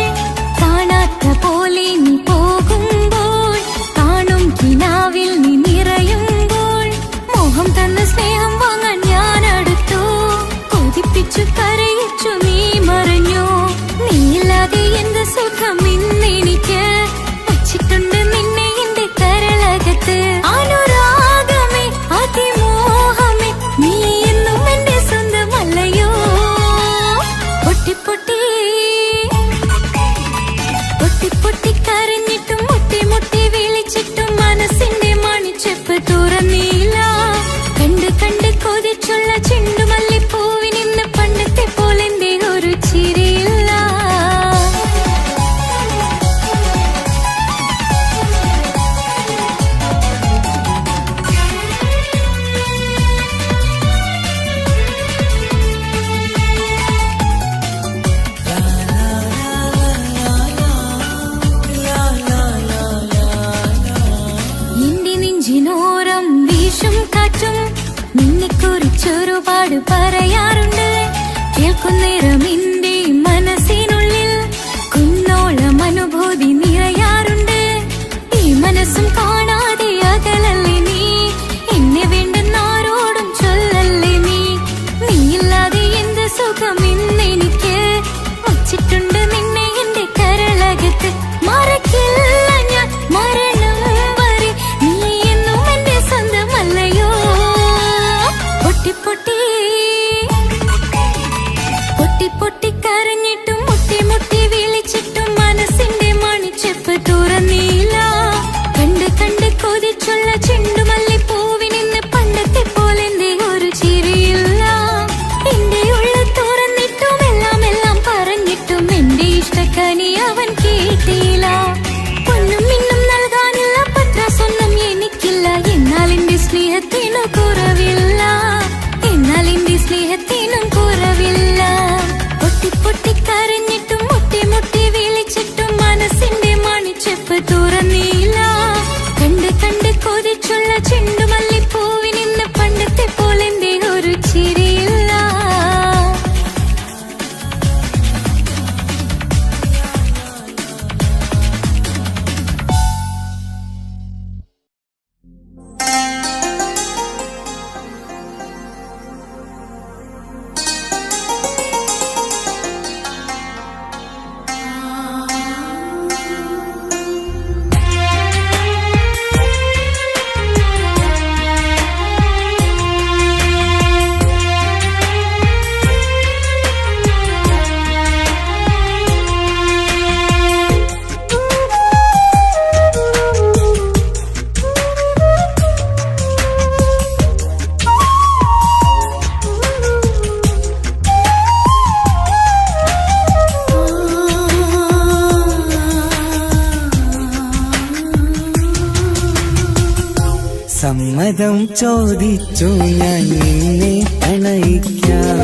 കാണാത്ത പോലെ നീ പോകുമ്പോൾ കാണും കിനാവിൽ നീ നിറയുമ്പോൾ മോഹം തന്ന സ്നേഹം വാങ്ങാൻ ഞാൻ അടുത്തു കൊതിപ്പിച്ചു കരയിച്ചു നീ മറഞ്ഞു നീയില്ലാതെ എന്ത് സുഖം ഇന്നെനിക്ക് വച്ചിട്ടുണ്ട് നിന്നെ എന്റെ കരളകത്ത് അനുരാഗമേ അതിമോഹമേ നീ എന്നും എന്റെ സ്വന്തമല്ലയോ പൊട്ടി പൊട്ടി പൊട്ടി പൊട്ടി കരഞ്ഞിട്ടും മുട്ടി മുട്ടി വിളിച്ചിട്ടും മനസ്സിന്റെ മണിച്ചെപ്പ് തുറന്നില്ല കണ്ട് കണ്ട് കൊതിച്ചുള്ള ചെണ്ടുമല്ലി പൂവിനിന്ന് പണ്ടത്തെ പോലെ എന്തേ ഒരു ചിരിയില്ല എന്റെ നെഞ്ചിനോരം വീശും കാറ്റും നിന്നെക്കുറിച്ചൊരുപാട് പറയാറുണ്ട് കേൾക്കുന്നേരം എന്റെ മനസ്സിനുള്ളിൽ കുന്നോളം അനുഭൂതി നിറയാറുണ്ട് സമ്മതം ചോദിച്ചു ഞാൻ നിന്നെ പ്രണയിക്കാം.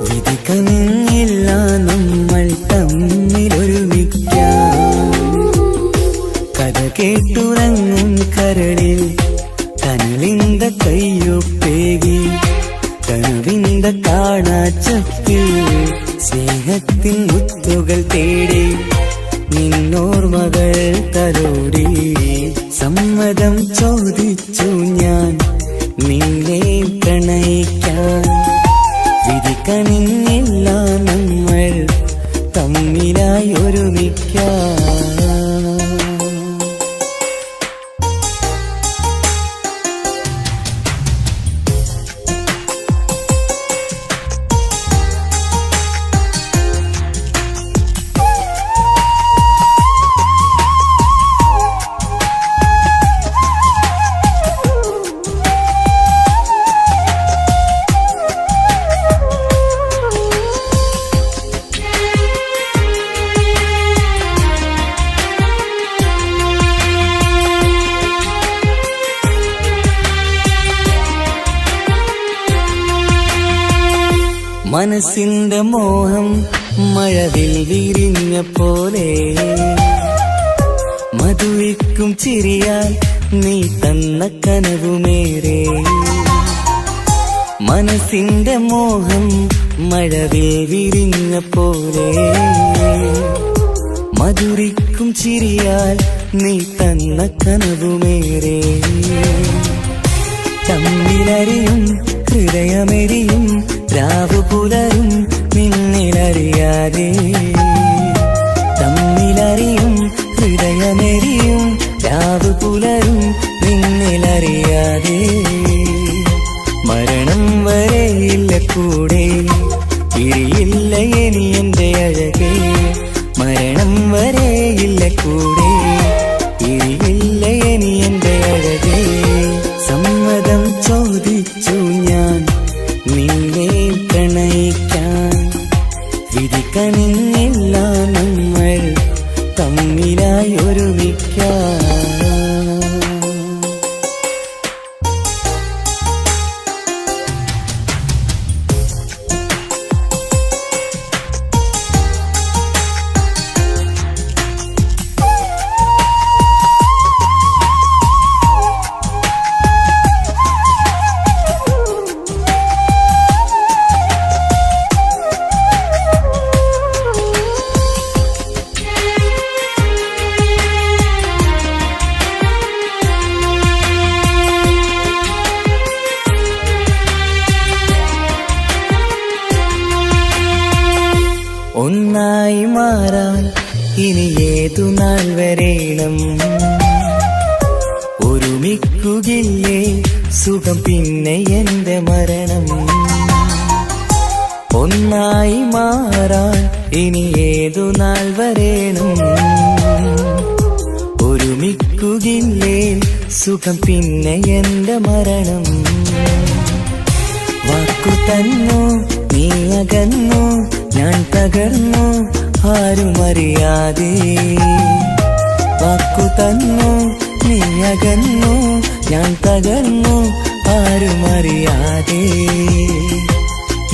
വിധി കനിഞ്ഞില്ല നമ്മൾ തമ്മിലൊരുമിക്കാം. കഥ കേട്ടുറങ്ങും കരളിൽ കനലിന്ത കയ്യൊപ്പേകി കനവിന്ത കാണാച്ചപ്പിൽ സ്നേഹത്തിൻ മുത്തുകൾ തേടി നിന്നോർമകൾ തലോടി. സമ്മതം ചോദിച്ചു ഞാൻ നിന്നെ പ്രണയിക്കാൻ. വിധി കനിഞ്ഞില്ല നമ്മൾ തമ്മിലായി ഒരുമിക്കാം. മനസ്സിന്റെ മോഹം മഴവിൽ വിരിഞ്ഞ പോലെ മധുവിക്കും ചിരിയാൽ നീ തന്ന കനവുമേറെ. മനസ്സിന്റെ മോഹം മഴവിൽ വിരിഞ്ഞ പോലെ മധുരിക്കും ചിരിയാൽ നീ തന്ന കനവുമേറെ. തമ്മിലറിയും ഹൃദയമെരിയും രാവു പുലരും നിന്നിലറിയാതെ. തമ്മിലറിയും ഹൃദയമെരിയും രാവു പുലരും നിന്നിലറിയാതെ. മരണം വരെയില്ല കൂടെ പിരിയില്ല ഇനി എന്റെ അഴകേ. മരണം വരെയില്ല കൂടെ പിരിയില്ല ഇനി എന്റെ അഴകേ. സമ്മതം ചോദിച്ചു ഞാൻ നിന്നെ പ്രണയിക്കാൻ. വിധി കനിഞ്ഞില്ല നമ്മൾ തമ്മിലായി ഒരുമിക്കാം. ഒന്നായി മാറാൻ ഇനി ഏതു നാൾ വരേണം. ഒരുമിക്കുകയില്ലേ സുഖം പിന്നെ എന്റെ മരണം. ഒന്നായി മാറാൻ ഇനി ഏതു നാൾ വരേണം. ഒരുമിക്കുകയില്ലേ സുഖം പിന്നെ എന്റെ മരണം. വാക്കു തന്നു നീ അകന്നു ഞാൻ തകർന്നു ആരുമറിയാതെ. വാക്കു തന്നു നീ അകന്നു ഞാൻ തകർന്നു ആരുമറിയാതെ.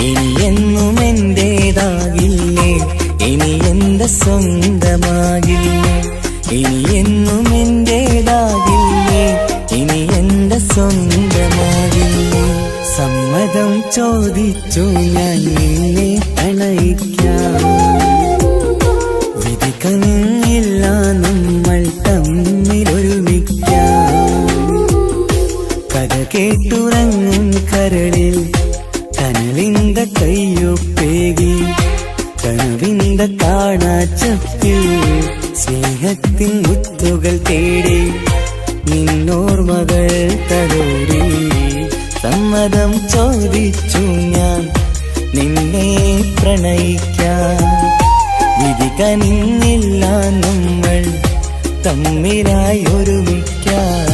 ഇനി എന്നും എന്റേതാകില്ലേ ഇനി എന്റെ സ്വന്തമാകില്ലേ. ഇനി എന്നും എന്റേതാകില്ലേ ഇനി എന്റെ സ്വന്തമാകില്ലേ. സമ്മതം ചോദിച്ചു ഞാൻ നിന്നെ പ്രണയിക്കാം. വിധി കനിഞ്ഞില്ല നമ്മൾ തമ്മിലൊരുമിക്കാം. കഥ കേട്ടുറങ്ങും കരളിൽ കനലിന്ത കയ്യൊപ്പേകി കനവിന്ത കാണാച്ചപ്പിൽ സ്നേഹത്തിൻ മുത്തുകൾ തേടി നിന്നോർമകൾ തലോടി. സമ്മതം ചോദിച്ചു ഞാൻ നിന്നെ പ്രണയിക്കാൻ. വിധി കനിഞ്ഞില്ല നമ്മൾ തമ്മിലായി ഒരുമിക്കാം.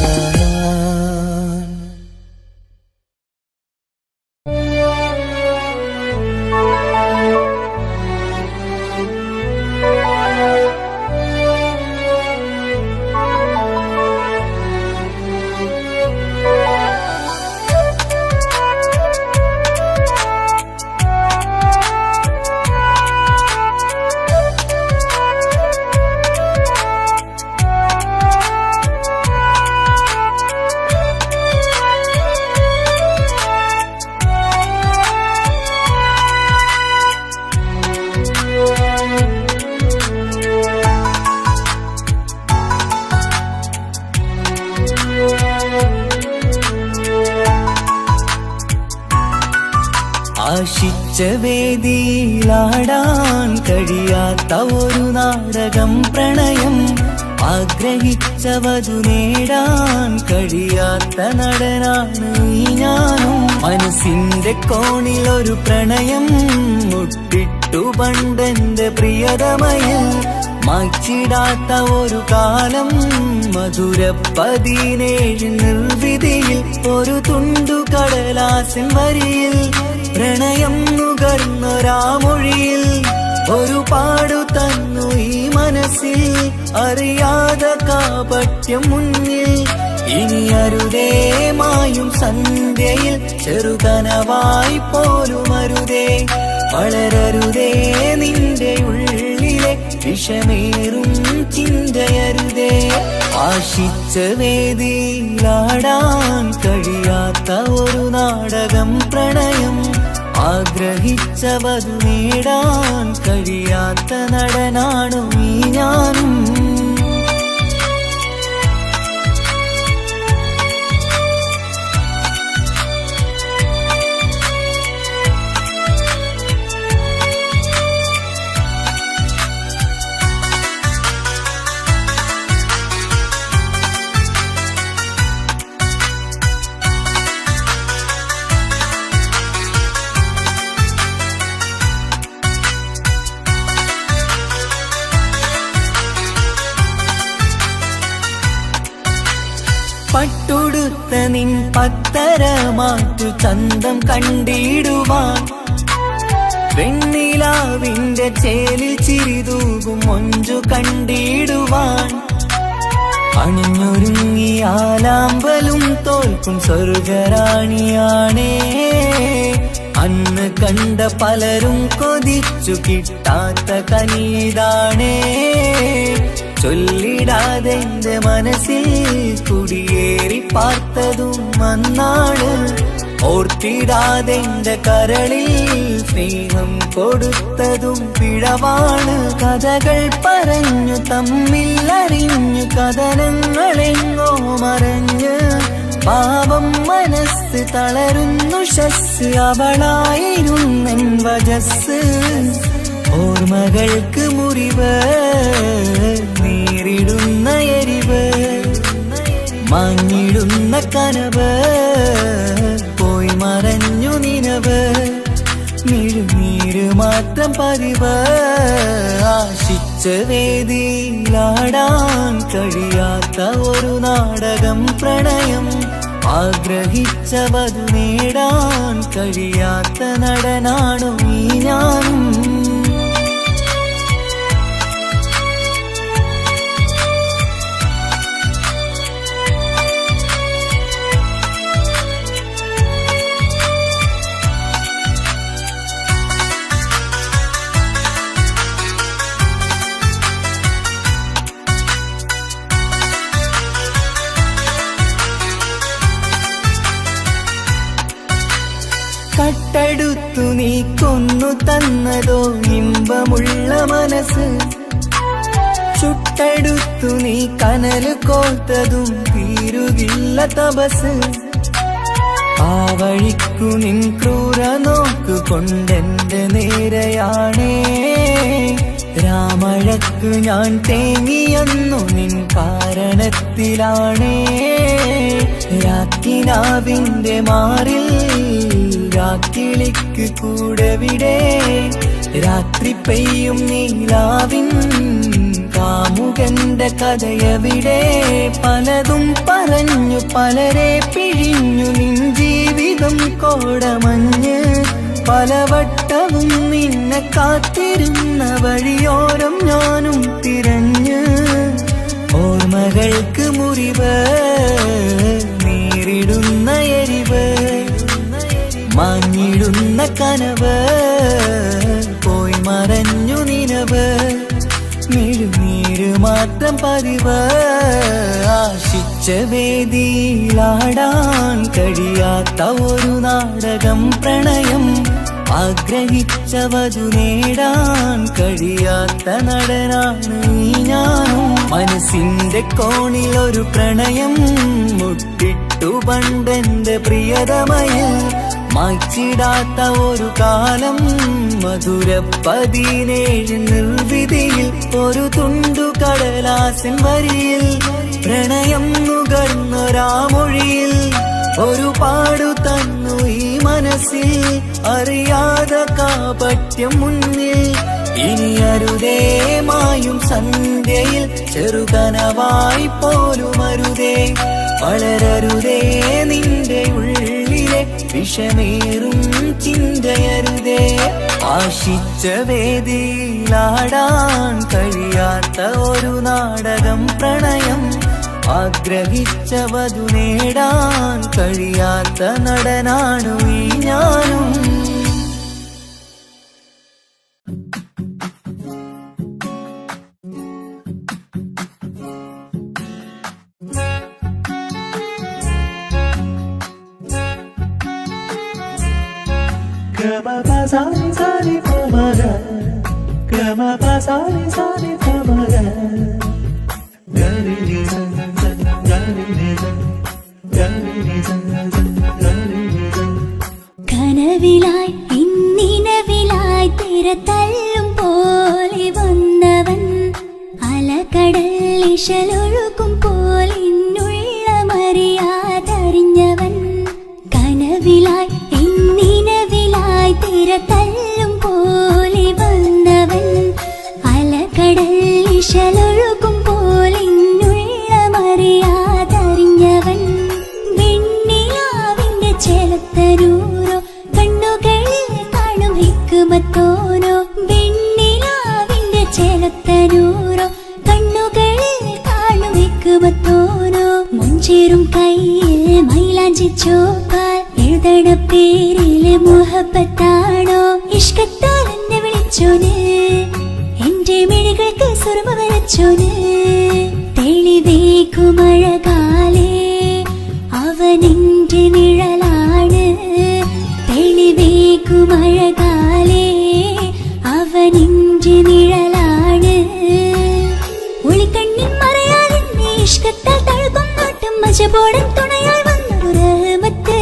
ആശിച്ച വേദിയിലാടാൻ കഴിയാത്ത ഒരു നാടകം പ്രണയം, ആഗ്രഹിച്ചവതു നേടാൻ കഴിയാത്ത നടനാണ് ഈ ഞാനും. മനസ്സിന്റെ കോണിൽ ഒരു പ്രണയം മുട്ടിട്ടു പണ്ടെന്റെ പ്രിയതമയിൽ, മായ്ച്ചിടാത്ത ഒരു കാലം മധുര 17 നിർവിധിയിൽ, ഒരു തുണ്ടു കടലാസിൻ വരിയിൽ പ്രണയം നുകർന്നൊരാമൊഴിയിൽ ഒരു പാടു തന്നു ഈ മനസ്സിൽ, അറിയാതെ കാപട്യം മുന്നിൽ. ഇനി അരുതേ മായും സന്ധ്യയിൽ ചെറുകനവായി പോലും അരുതേ, വളരരുതേ നിന്റെ ഉള്ളിലെ വിഷമേറും ചിന്തയരുതേ. ആശിച്ച വേദിയിലാടാൻ കഴിയാത്ത ഒരു നാടകം പ്രണയം, ആഗ്രഹിച്ചവതു നേടാൻ കഴിയാത്ത നടനാണു ഈ ഞാനും. പട്ടുടുത്ത നിൻ പത്തരമാറ്റു ചന്തം കണ്ടിടുവാൻ, വെണ്ണിലാവിന്റെ ചേലിൽ ചിരിതൂകും മൊഞ്ചു കണ്ടിടുവാൻ, അണിഞ്ഞൊരുങ്ങിയാലാമ്പലും തോൽക്കും സ്വർഗറാണിയാണേ. അന്ന് കണ്ട പലരും കൊതിച്ചു കിട്ടാത്ത കനീതാണേ, ചൊല്ലിടാതെ എന്റെ മനസ്സിൽ കുടിയേറി പാർത്തതും അന്നാണ്, ഓർത്തിടാതെ എന്റെ കരളിൽ സ്നേഹം കൊടുത്തതും പിഴവാണ്. കഥകൾ പറഞ്ഞു തമ്മിൽ അറിഞ്ഞു കഥനങ്ങളെങ്ങോ മറഞ്ഞ്, പാവം മനസ്സ് തളരുന്നു ഷസ്, അവളായിരുന്നെൻ വജസ്. ഓർമ്മകൾക്ക് മുറിവ് നേരിടുന്ന എരിവ്, മാഞ്ഞിടുന്ന കനവ് പോയി മറഞ്ഞു നിനവ്, മിഴുനീര് മാത്രം പതിവ്. ആശിച്ച വേദിയിലാടാൻ കഴിയാത്ത ഒരു നാടകം പ്രണയം, ആഗ്രഹിച്ചവതു നേടാൻ കഴിയാത്ത നടനാണു ഈ ഞാനും. കട്ടെടുത്തു നീ കൊന്നു തന്നതോ ഇമ്പമുള്ള മനസ്സ്, ചുട്ടെടുത്തു നീ കനല് കോർത്തതും തീരുകില്ല തപസ്. ആ വഴിക്കു നിൻ ക്രൂര നോക്കു കൊണ്ടെന്റെ നേരെയാണേ, രാമഴക്കു ഞാൻ തേങ്ങിയെന്നു നിൻ കാരണത്തിലാണേ. രാക്കിനാവിന്റെ മാറിൽ രാക്കിളിക്ക് കൂടെവിടെ, രാത്രി പെയ്യും നീലാവിൻ കാമുകന്റെ കഥയവിടെ. പലതും പറഞ്ഞു പലരെ പിഴിഞ്ഞു നിൻ ജീവിതം കോടമഞ്ഞ്, പലവട്ടവും നിന്നെ കാത്തിരുന്ന വഴിയോരം ഞാനും തിരഞ്ഞ്. ഓർമ്മകൾക്ക് മുറിവ് നേരിടുന്ന എരിവ്, മാഞ്ഞിടുന്ന കനവ് പോയി മറഞ്ഞു നിനവ്, മിഴുനീര് മാത്രം പതിവ്. ആശിച്ച വേദിയിലാടാൻ കഴിയാത്ത ഒരു നാടകം പ്രണയം, ആഗ്രഹിച്ചവതു നേടാൻ കഴിയാത്ത നടനാണ് ഈ ഞാനും. മനസ്സിന്റെ കോണിൽ ഒരു പ്രണയം മുട്ടിട്ടു പണ്ടെന്റെ പ്രിയതമയിൽ, മായ്ച്ചിടാത്ത ഒരു കാലം മധുര 17 നിർവിധിയിൽ ഒരു തുണ്ടു കടലാസിൻ വരിയിൽ പ്രണയം നുകർന്നൊരാമൊഴിയിൽ ഒരു പാടു തന്നു ഈ മനസ്സിൽ അറിയാതെ കാപട്യം മുന്നിൽ ഇനി അരുതേ മായും സന്ധ്യയിൽ ചെറുകനവായി പോലും അരുതേ വളരരുതേ നിന്റെ ഉള്ളിലെ വിഷമേറും ചിന്തയരുതേ ആശിച്ച വേദിയിലാടാൻ കഴിയാത്ത ഒരു നാടകം പ്രണയം ആഗ്രഹിച്ച വധു നേടാൻ കഴിയാത്ത നടനാണു ഈ ഞാനും കനവിലായി ഇന്നിനവിലായി തിരതല്ലും പോലെ വന്നവൻ അലകടൽ ഇശലൊഴുകും പോലെ ഇന്നുள்ள മറിയാതറിഞ്ഞവൻ കനവിലായി ഇന്നിനവിലായി തിരതല്ലും പോലെ വന്നവൻ അലകടൽ ഇശലൊഴുകും പോലെ ഇന്നുള്ള മറിയാതറിഞ്ഞവൻ വെണ്ണിലാവിന്റെ ചെലത്തരൂരോ കണ്ണുകളിൽ കാണും ഹിക്കുമത്തോനോ വെണ്ണിലാവിന്റെ ചെലത്തരൂരോ കണ്ണുകളിൽ കാണും ഹിക്കുമത്തോനോ മുഞ്ചേറും കയ്യിൽ മൈലാഞ്ചി ചോപ്പാൽ എഴുതണ പേരിലെ മുഹബത്താണോ ഇഷ്കത്താൽ എന്നെ വിളിച്ചോന് എന്റെ മിഴികൾക്ക് സുറുമ വരച്ചോന് തെളിവേക്കുമഴകാലേ അവനെന്റെ നിഴലാണ് തെളിവേക്കുമഴകാലേ അവനെന്റെ നിഴലാണ് ഒളിക്കണ്ണിൻ മറയാലെന്നെ ഇഷ്കത്താൽ തഴുകും നോട്ടം മജബോടൻ തുണയാൽ വന്നൊരു റഹ്മത്ത്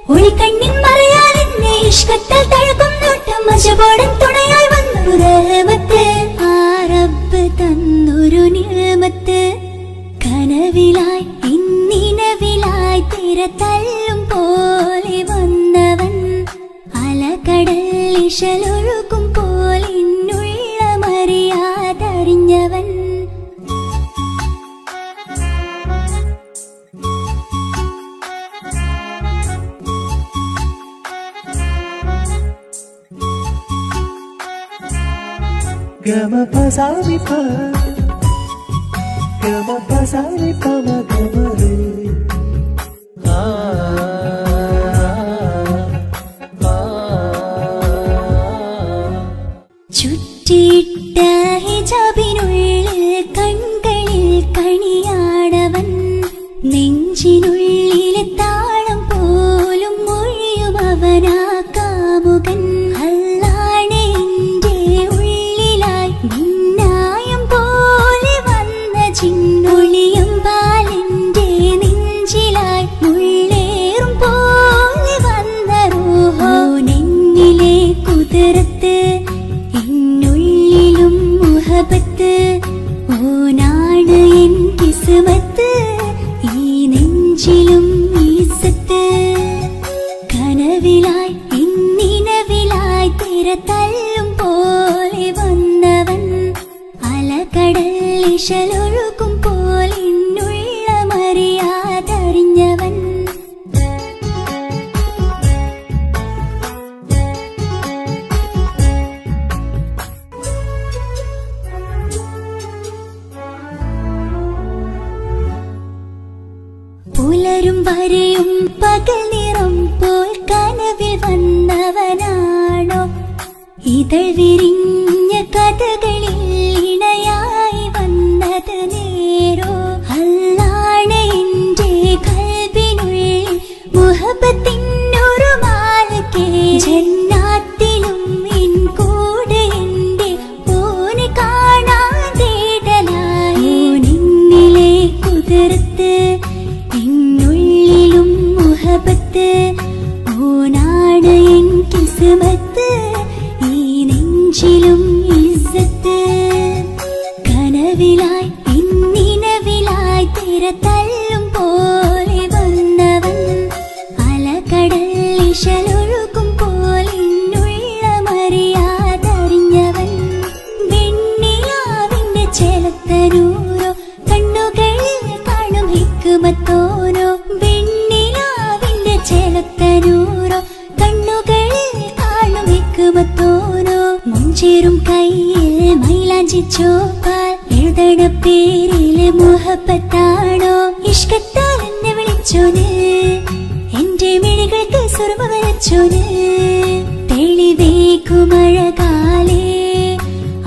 ഒളിക്കണ്ണിൻ മറയാലെന്നെ ഇഷ്കത്താൽ തഴുകും നോട്ടം മജബോടൻ തുണയാൽ വന്നൊരു റഹ്മത്ത് ആ റബ്ബ് തന്നൊരു നിഅമത്ത് കനവിലായി ഇന്നിനവിലായി തിരതല്ലും പോലെ വന്നവൻ അലകടൽ ഇശലൊഴുകും പോലെ ഇന്നുள்ள മറിയാതറിഞ്ഞവൻ ചുറ്റിയിട്ട ഹിജാബിനുള്ളിൽ കൺകളിൽ കണിയാടവൻ നെഞ്ചിനുള്ളിലെ താളം പോലും മൊഴിയും അവനാ കാമുകൻ അല്ലാണെ എന്റെ ഉള്ളിലായി മിന്നായം പോലെ വന്ന ചിന്നൊളിയും പാലിന്റെ നെഞ്ചിലായി മുള്ളേറും പോലെ വന്ന റൂഹോ നെഞ്ഞിലെ കുതിരത്ത് എന്നുള്ളിലും മുഹബത്ത് ഓനാണ് എൻ കിസ്മത്ത് ഈ നെഞ്ചിലും ഈസത്ത് കനവിലായി ഇന്നിനവിലായി തിരതല്ലും പോലെ വന്നവൻ അലകടൽ ഇശലൊഴുകും പോലെ ഇന്നുள்ள മറിയാതറിഞ്ഞവൻ പുലരും വരെയും പകൽ നിറം പോൽ കനവിൽ വന്നവനാണോ ഇതൾ വിരിഞ്ഞ കഥകളിൽ ഇണയായി വന്നത് നേരോ അല്ലാണെ എന്റെ കൽബിനുള്ളിൽ മുഹബത്തിനൊരു മാലക്കേ ജന്നാത്തിലും എൻ കൂടെ എന്റെ ഓനെ കാണാൻ തേടലായി നിന്നിലെ കുതിർത്ത് എന്നുള്ളിലും മുഹബത്ത് ഓനാ നെഞ്ചിലും ഇസ്സത്ത് കനവിലായി പിന്നിനവിലായി തിരതല്ലും പോലെ വന്നവൻ അലകടൽ ഇശലൊഴുകും പോലിന്നുള്ള മറിയാതറിഞ്ഞവൻ വെണ്ണിലാവിന്റെ ചെലത്തനൂരോ കണ്ണുകളിൽ കാണും ഹിക്മത്തോനോ വെണ്ണിലാവിന്റെ ചെലത്തനൂരോ കണ്ണുകളിൽ കാണും ഹിക്മത്തോനോ മുഞ്ചേറും കയ്യിൽ മൈലാഞ്ചി ചോപ്പാൽ എഴുതണ പേരില് മുഹബത്താണോ ഇഷ്കത്താൽ എന്നെ വിളിച്ചോന് എന്റെ മിഴികൾക്ക് സുർമ വരച്ചോന് തെളിവേക്കുമഴകാലേ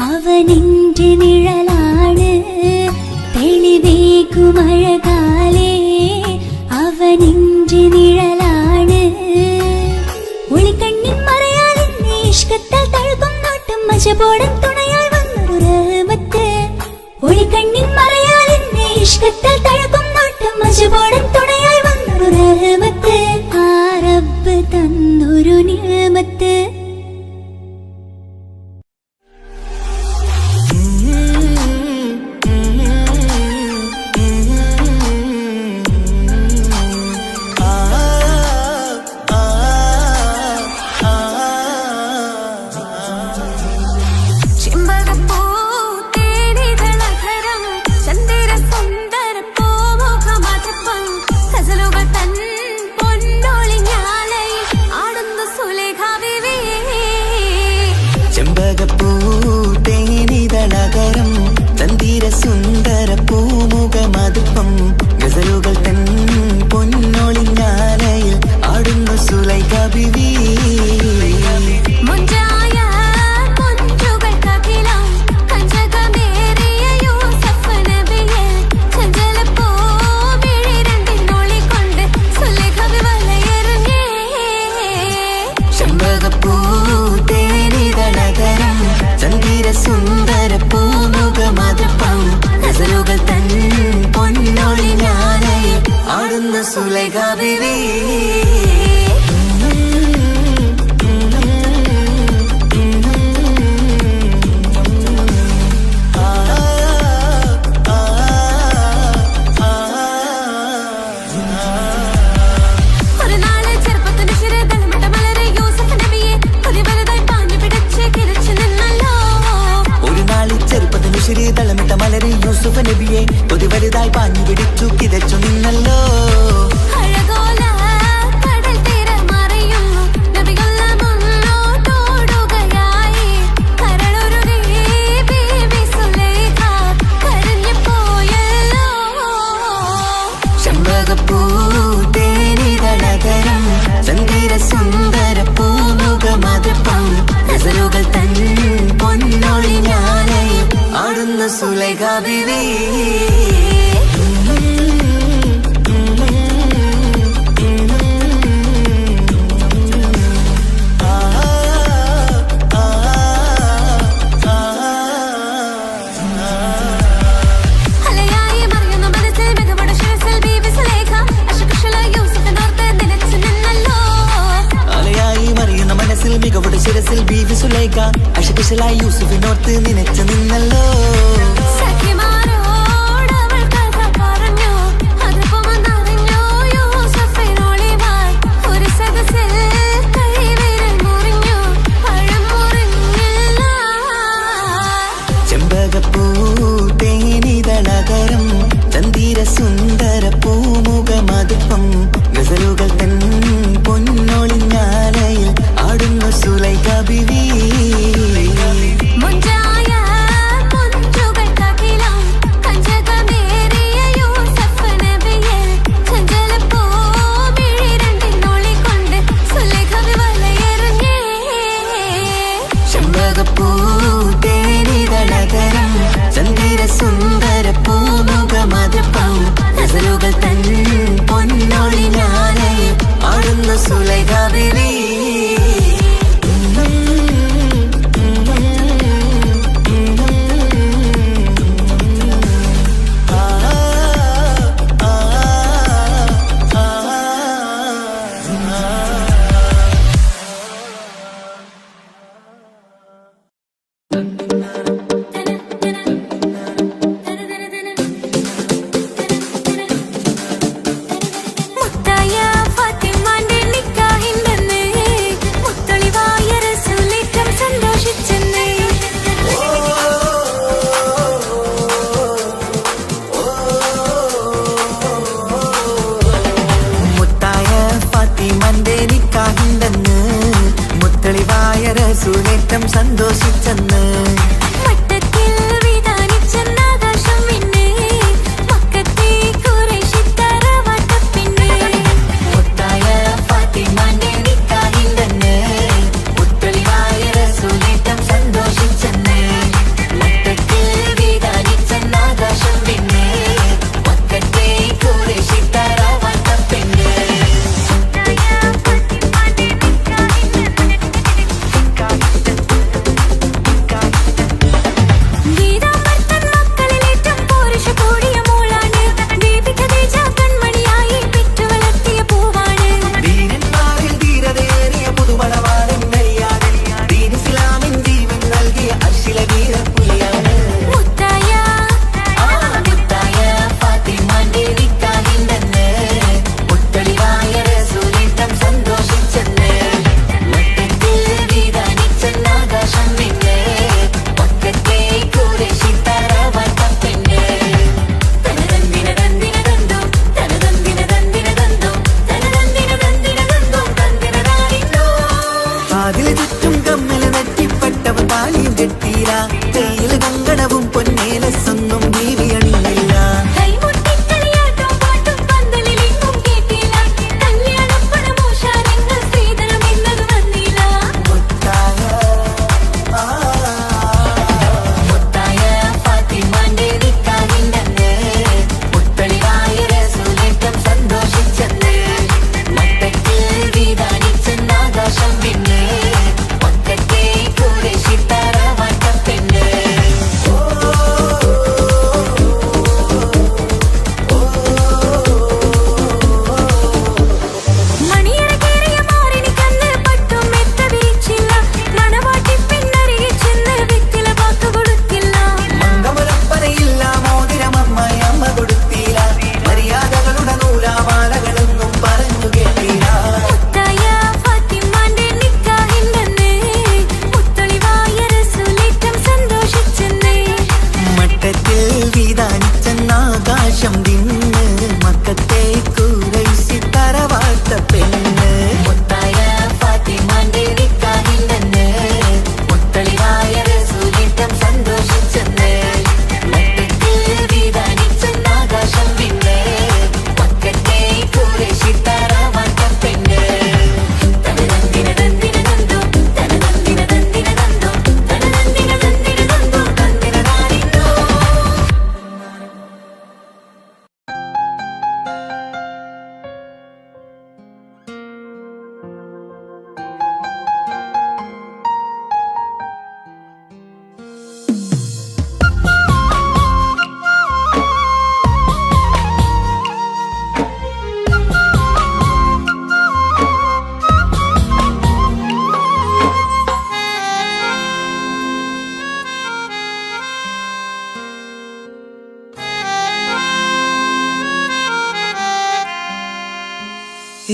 അവനെന്റെ നിഴലാണ് തെളിവേക്കുമഴകാലേ അവനെന്റെ നിഴലാണ് ഒളിക്കണ്ണിൻ മറയാലെന്നെ ഇഷ്കത്താൽ തഴുകും നോട്ടും മജബോടൻ തുണയാൽ വന്നൊരു റഹ്മത്ത് ഒളിക്കണ്ണിൻ മറയാലെന്നെ ഇഷ്കത്താൽ തഴുകും നോട്ടും മജബോടൻ തുണയാൽ വന്നൊരു റഹ്മത്ത് ആ റബ്ബ് തന്നൊരു നിഅമത്ത് സുന്ദര പൂമുഖമതുപ്പം ഗസലുകൾ തൻ പൊന്നൊളിഞ്ഞാലയിൽ ആടുന്നു സുലൈഖ ബീവി ചെമ്പകപ്പൂ തേനിതളകരം ചന്ദിര സുന്ദര പൂമുഖമതുപ്പം ഗസലുകൾ തൻ പൊന്നൊളിഞ്ഞാലയിൽ ആടുന്നു സുലൈഖ ബീവി തളമിട്ട മലരി യൂസുഫ് നബിയെ ഒരു വലുതായി പാഞ്ഞു പിടിച്ചു കിതച്ചു നിന്നല്ലോ ചെമ്പകപ്പൂ തേനിതളകരം ചന്ദിര സുന്ദര പൂമുഖമതുപ്പം ഗസലുകൾ തൻ പൊന്നൊളിഞ്ഞാലയിൽ ആടുന്നു സുലൈഖ ബീവി മികവുടെ ശിരസിൽ ബീവി സുലൈഖ അശകുശലായി യൂസുഫിനോർത്ത് നിനച്ചു നിന്നല്ലോ ചെമ്പകപ്പൂ തേനിതളകരം ചന്ദിര സുന്ദര പൂമുഖമതുപ്പം ഗസലുകൾ തൻ പൊന്നൊളിഞ്ഞാലയിൽ ആടുന്നു സുലൈഖ ബീവി മുഞ്ചായ മുഞ്ചുകൾ സുനേറ്റം സന്തോഷിച്ചെന്ന്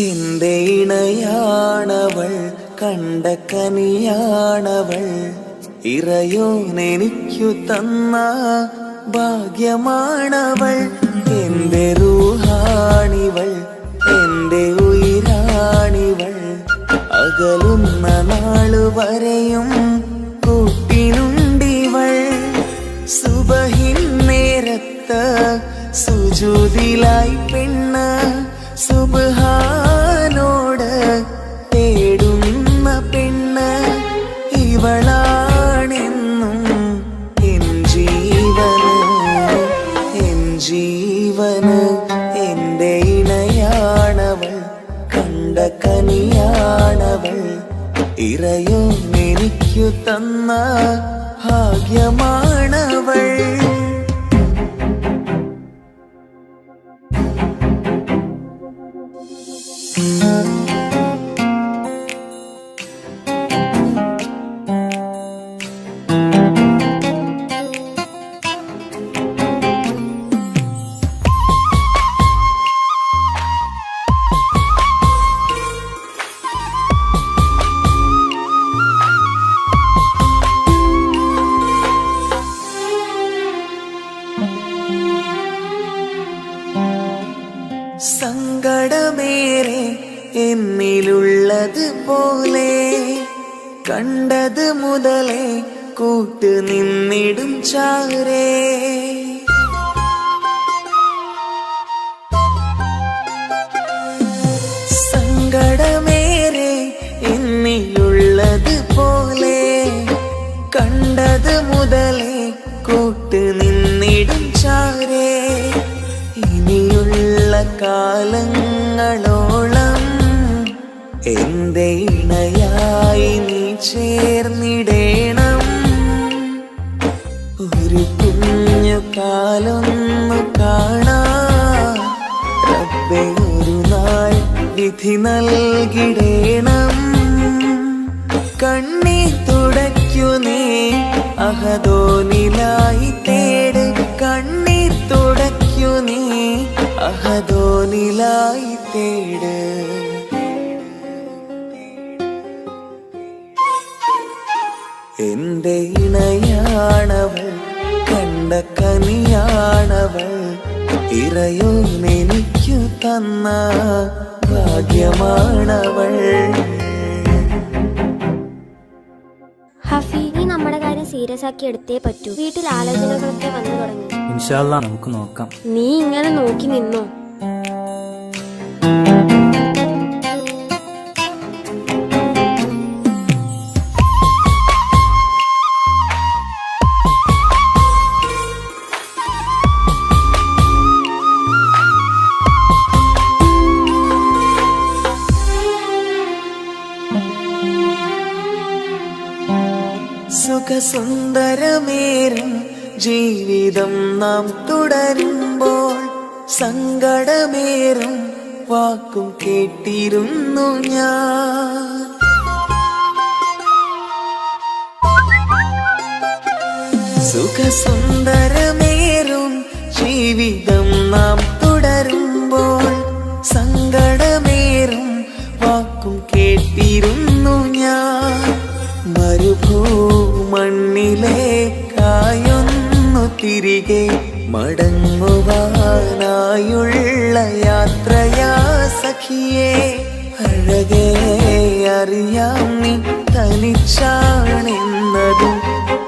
എന്റെ ഇണയാണവൾ, കണ്ട കനിയാണവൾ, ഇറയോനെനിക്കു തന്ന ഭാഗ്യമാണവൾ. എന്റെ റൂഹാണിവൾ, എന്റെ ഉയിരാണിവൾ, അകലുന്ന നാളുവരെയും കൂട്ടിനുണ്ടിവൾ. സുബഹിൻ നേരത്ത് സുജൂദിലായി പെണ്ണ് സുബ്ഹാനോട് തേടുന്ന പെണ്ണ് ഇവളാണെന്നും എൻ ജീവന്, എൻ ജീവന്. എന്റെ ഇണയാണവൾ, കണ്ട കനിയാണവൾ, ഇറയോനെനിക്കു തന്ന ഭാഗ്യമാണവൾ. എന്നിലുള്ളത് പോലെ കണ്ടത് മുതലേ കൂട്ട് നിന്നിടും ചാരേ. സങ്കടമേറെ എന്നിലുള്ളത് പോലെ കണ്ടത് മുതലേ കൂട്ട് നിന്നിടും ചാരേ. ഇനിയുള്ള കാലങ്ങളോളം എന്റെ ഇണയായി നീ ചേർന്നിടേണം. ഒരു കുഞ്ഞു കാലൊന്നു കാണാൻ റബ്ബേ ഒരു നാൾ വിധി നൽകിടേണം. കണ്ണീർ തുടയ്ക്കു നീ അഹദോനിലായി തേട്. കണ്ണീർ തുടയ്ക്കു നീ അഹദോനിലായി തേട്. എന്റെ ഇണയാണവൾ, കണ്ട കനിയാണവൾ, ഇറയോനെനിക്കു തന്ന ഭാഗ്യമാണവൾ. ഹഫി, നീ നമ്മുടെ കാര്യം സീരിയസ് ആക്കി എടുത്തേ പറ്റൂ. വീട്ടിൽ ആലോചനകളൊക്കെ വന്നു തുടങ്ങി. ഇൻഷാ അല്ലാ നമുക്ക് നോക്കാം. നീ ഇങ്ങനെ നോക്കി നിന്നോ? സുഖസുന്ദരമേറും ജീവിതം നാം തുടരുമ്പോൾ സങ്കടമേറും വാക്കും കേട്ടിരുന്നു ഞാൻ. സുഖസുന്ദരമേറും ജീവിതം നാം തുടരുമ്പോൾ സങ്കടമേറും വാക്കും കേട്ടിരുന്നു ഞാൻ. മരുഭൂമണ്ണിലേക്കായൊന്നു തിരികെ മടങ്ങുവാനായുള്ള യാത്രയാ സഖിയേ. അഴകേ അറിയാം നീ തനിച്ചാണെന്നതും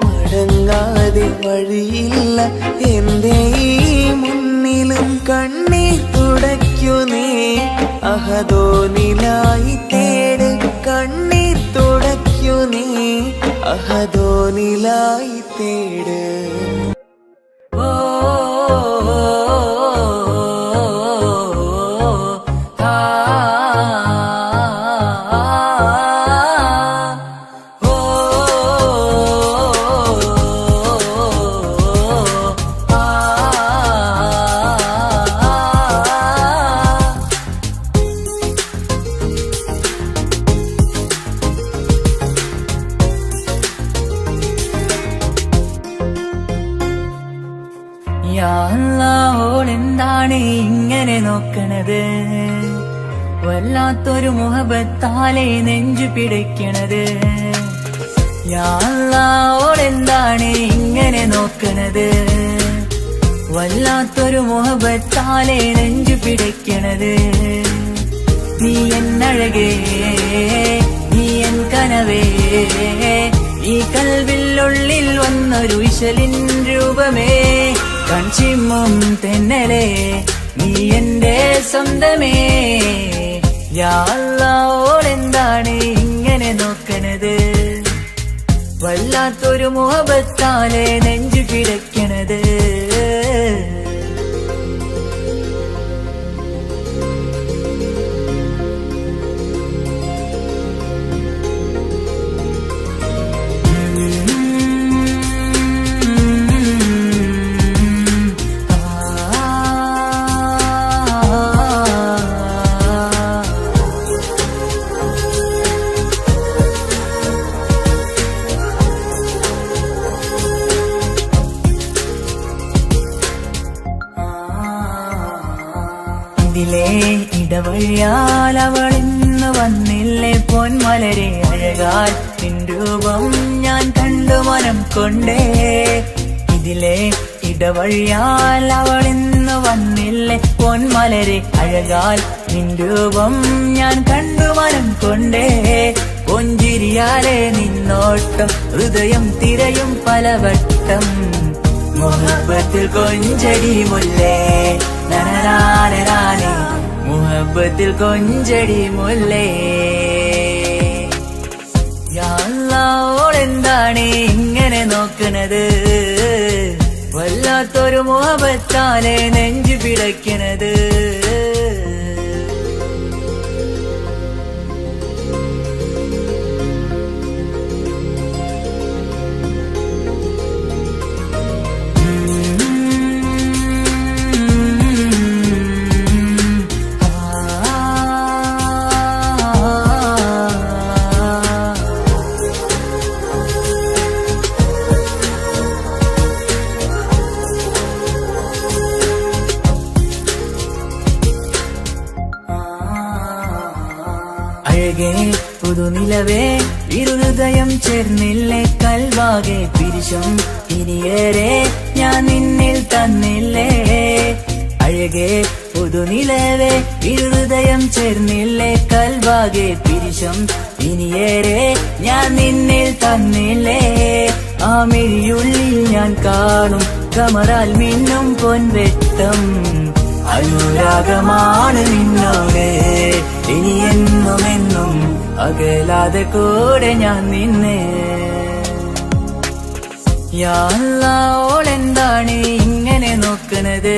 മടങ്ങാതെ വഴിയില്ല എന്റെ ഈ മുന്നിലും. കണ്ണീർ തുടയ്ക്കു നീ അഹദോനിലായി തേട്. കണ്ണീർ തുടയ്ക്കു നീ അഹദോനിലായി തേട്. ഓളെന്താണ് ഇങ്ങനെ നോക്കണത്? വല്ലാത്തൊരു മുഹബത്താലെ നെഞ്ചു പിടിക്കണത്. ഓളെന്താണ് ഇങ്ങനെ നോക്കണത്? വല്ലാത്തൊരു മുഹബത്താലെ നെഞ്ചു പിടിക്കണത്. നീ എന്നഴകേ, നീ എൻ കനവേ, ഈ കൽവിനുള്ളിൽ വന്നൊരു ഇശലിൻ രൂപമേ. കൺചിമ്മും തെന്നലേ, നീ എന്റെ സ്വന്തമേ. ഓളെന്താണ് ഇങ്ങനെ നോക്കണത്? വല്ലാത്തൊരു മുഹബത്താലെ നെഞ്ചു പിടയ്ക്കണത്. ഇതിലേ ഇടവഴിയാൽ അവളിന്ന് വന്നില്ലേ പൊന്മലരെ. അഴകാൽ നിൻ രൂപം ഞാൻ കണ്ടു മനം കൊണ്ടേ. ഇതിലേ ഇടവഴിയാൽ അവളിന്ന് ഇന്ന് വന്നില്ലേ പൊന്മലരെ അഴകാൽ നിൻ രൂപം ഞാൻ കണ്ടു മനം കൊണ്ടേ പൊഞ്ചിരിയാലെ നിന്നോട്ടം ഹൃദയം തിരയും പലവട്ടം മുഹബത്തിൽ കൊഞ്ചടി മുല്ലേ നനരാനരാനെ മുഹബത്തിൽ കൊഞ്ചടി മുല്ലേ യാ അല്ലാഹ് എന്താണ് ഇങ്ങനെ നോക്കണത് വല്ലാത്തൊരു മുഹബത്താലെ നെഞ്ചു പിടയ്ക്കണത് അഴകേ പുതുനിലവേ ഇരുഹൃദയം ചേർന്നില്ലേ കൽവാകെ പിരിശം ഇനിയേറെ ഞാൻ നിന്നിൽ തന്നില്ലേ അഴകേ പുതുനിലവേ ഇരുഹൃദയം ചേർന്നില്ലേ കൽവാകെ പിരിശം ഇനിയേറെ ഞാൻ നിന്നിൽ തന്നില്ലേ ആ മിഴിയുള്ളിൽ ഞാൻ കാണും കമറാൽ മിന്നും പൊൻവെട്ടം അനുരാഗമാണ് നിന്നോട് ഇനി എന്നുമെന്നും അകലാതെ കൂടെ ഞാൻ നിന്നെ യാ അല്ലാഹ് എന്താണ് ഇങ്ങനെ നോക്കണത്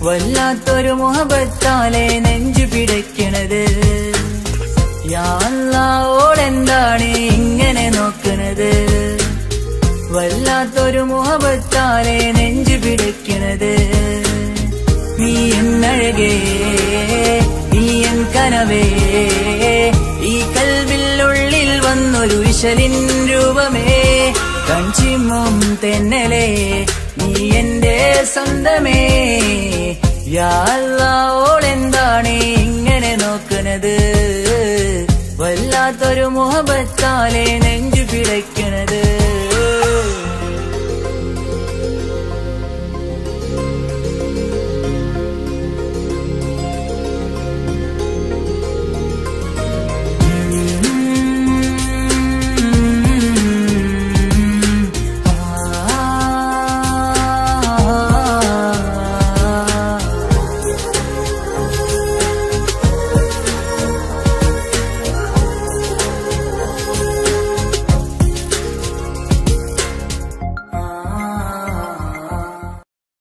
വല്ലാത്തൊരു മുഹബത്താലെ നെഞ്ചു പിടയ്ക്കണത് യാ അല്ലാഹ് എന്താണ് ഇങ്ങനെ നോക്കണത് വല്ലാത്തൊരു മുഹബത്താലെ നെഞ്ചു പിടയ്ക്കണത് നീ എന്നഴകേ നീ എൻ കനവേ ഈ കൽവിനുള്ളിൽ വന്നൊരു വിശലിൻ രൂപമേ കഞ്ചിമ്മും തെന്നലേ നീ എന്റെ സ്വന്തമേ യാ അല്ലാഹ് എന്താണ് ഇങ്ങനെ നോക്കണത് വല്ലാത്തൊരു മുഹബത്താലെ നെഞ്ചു പിടയ്ക്കണത്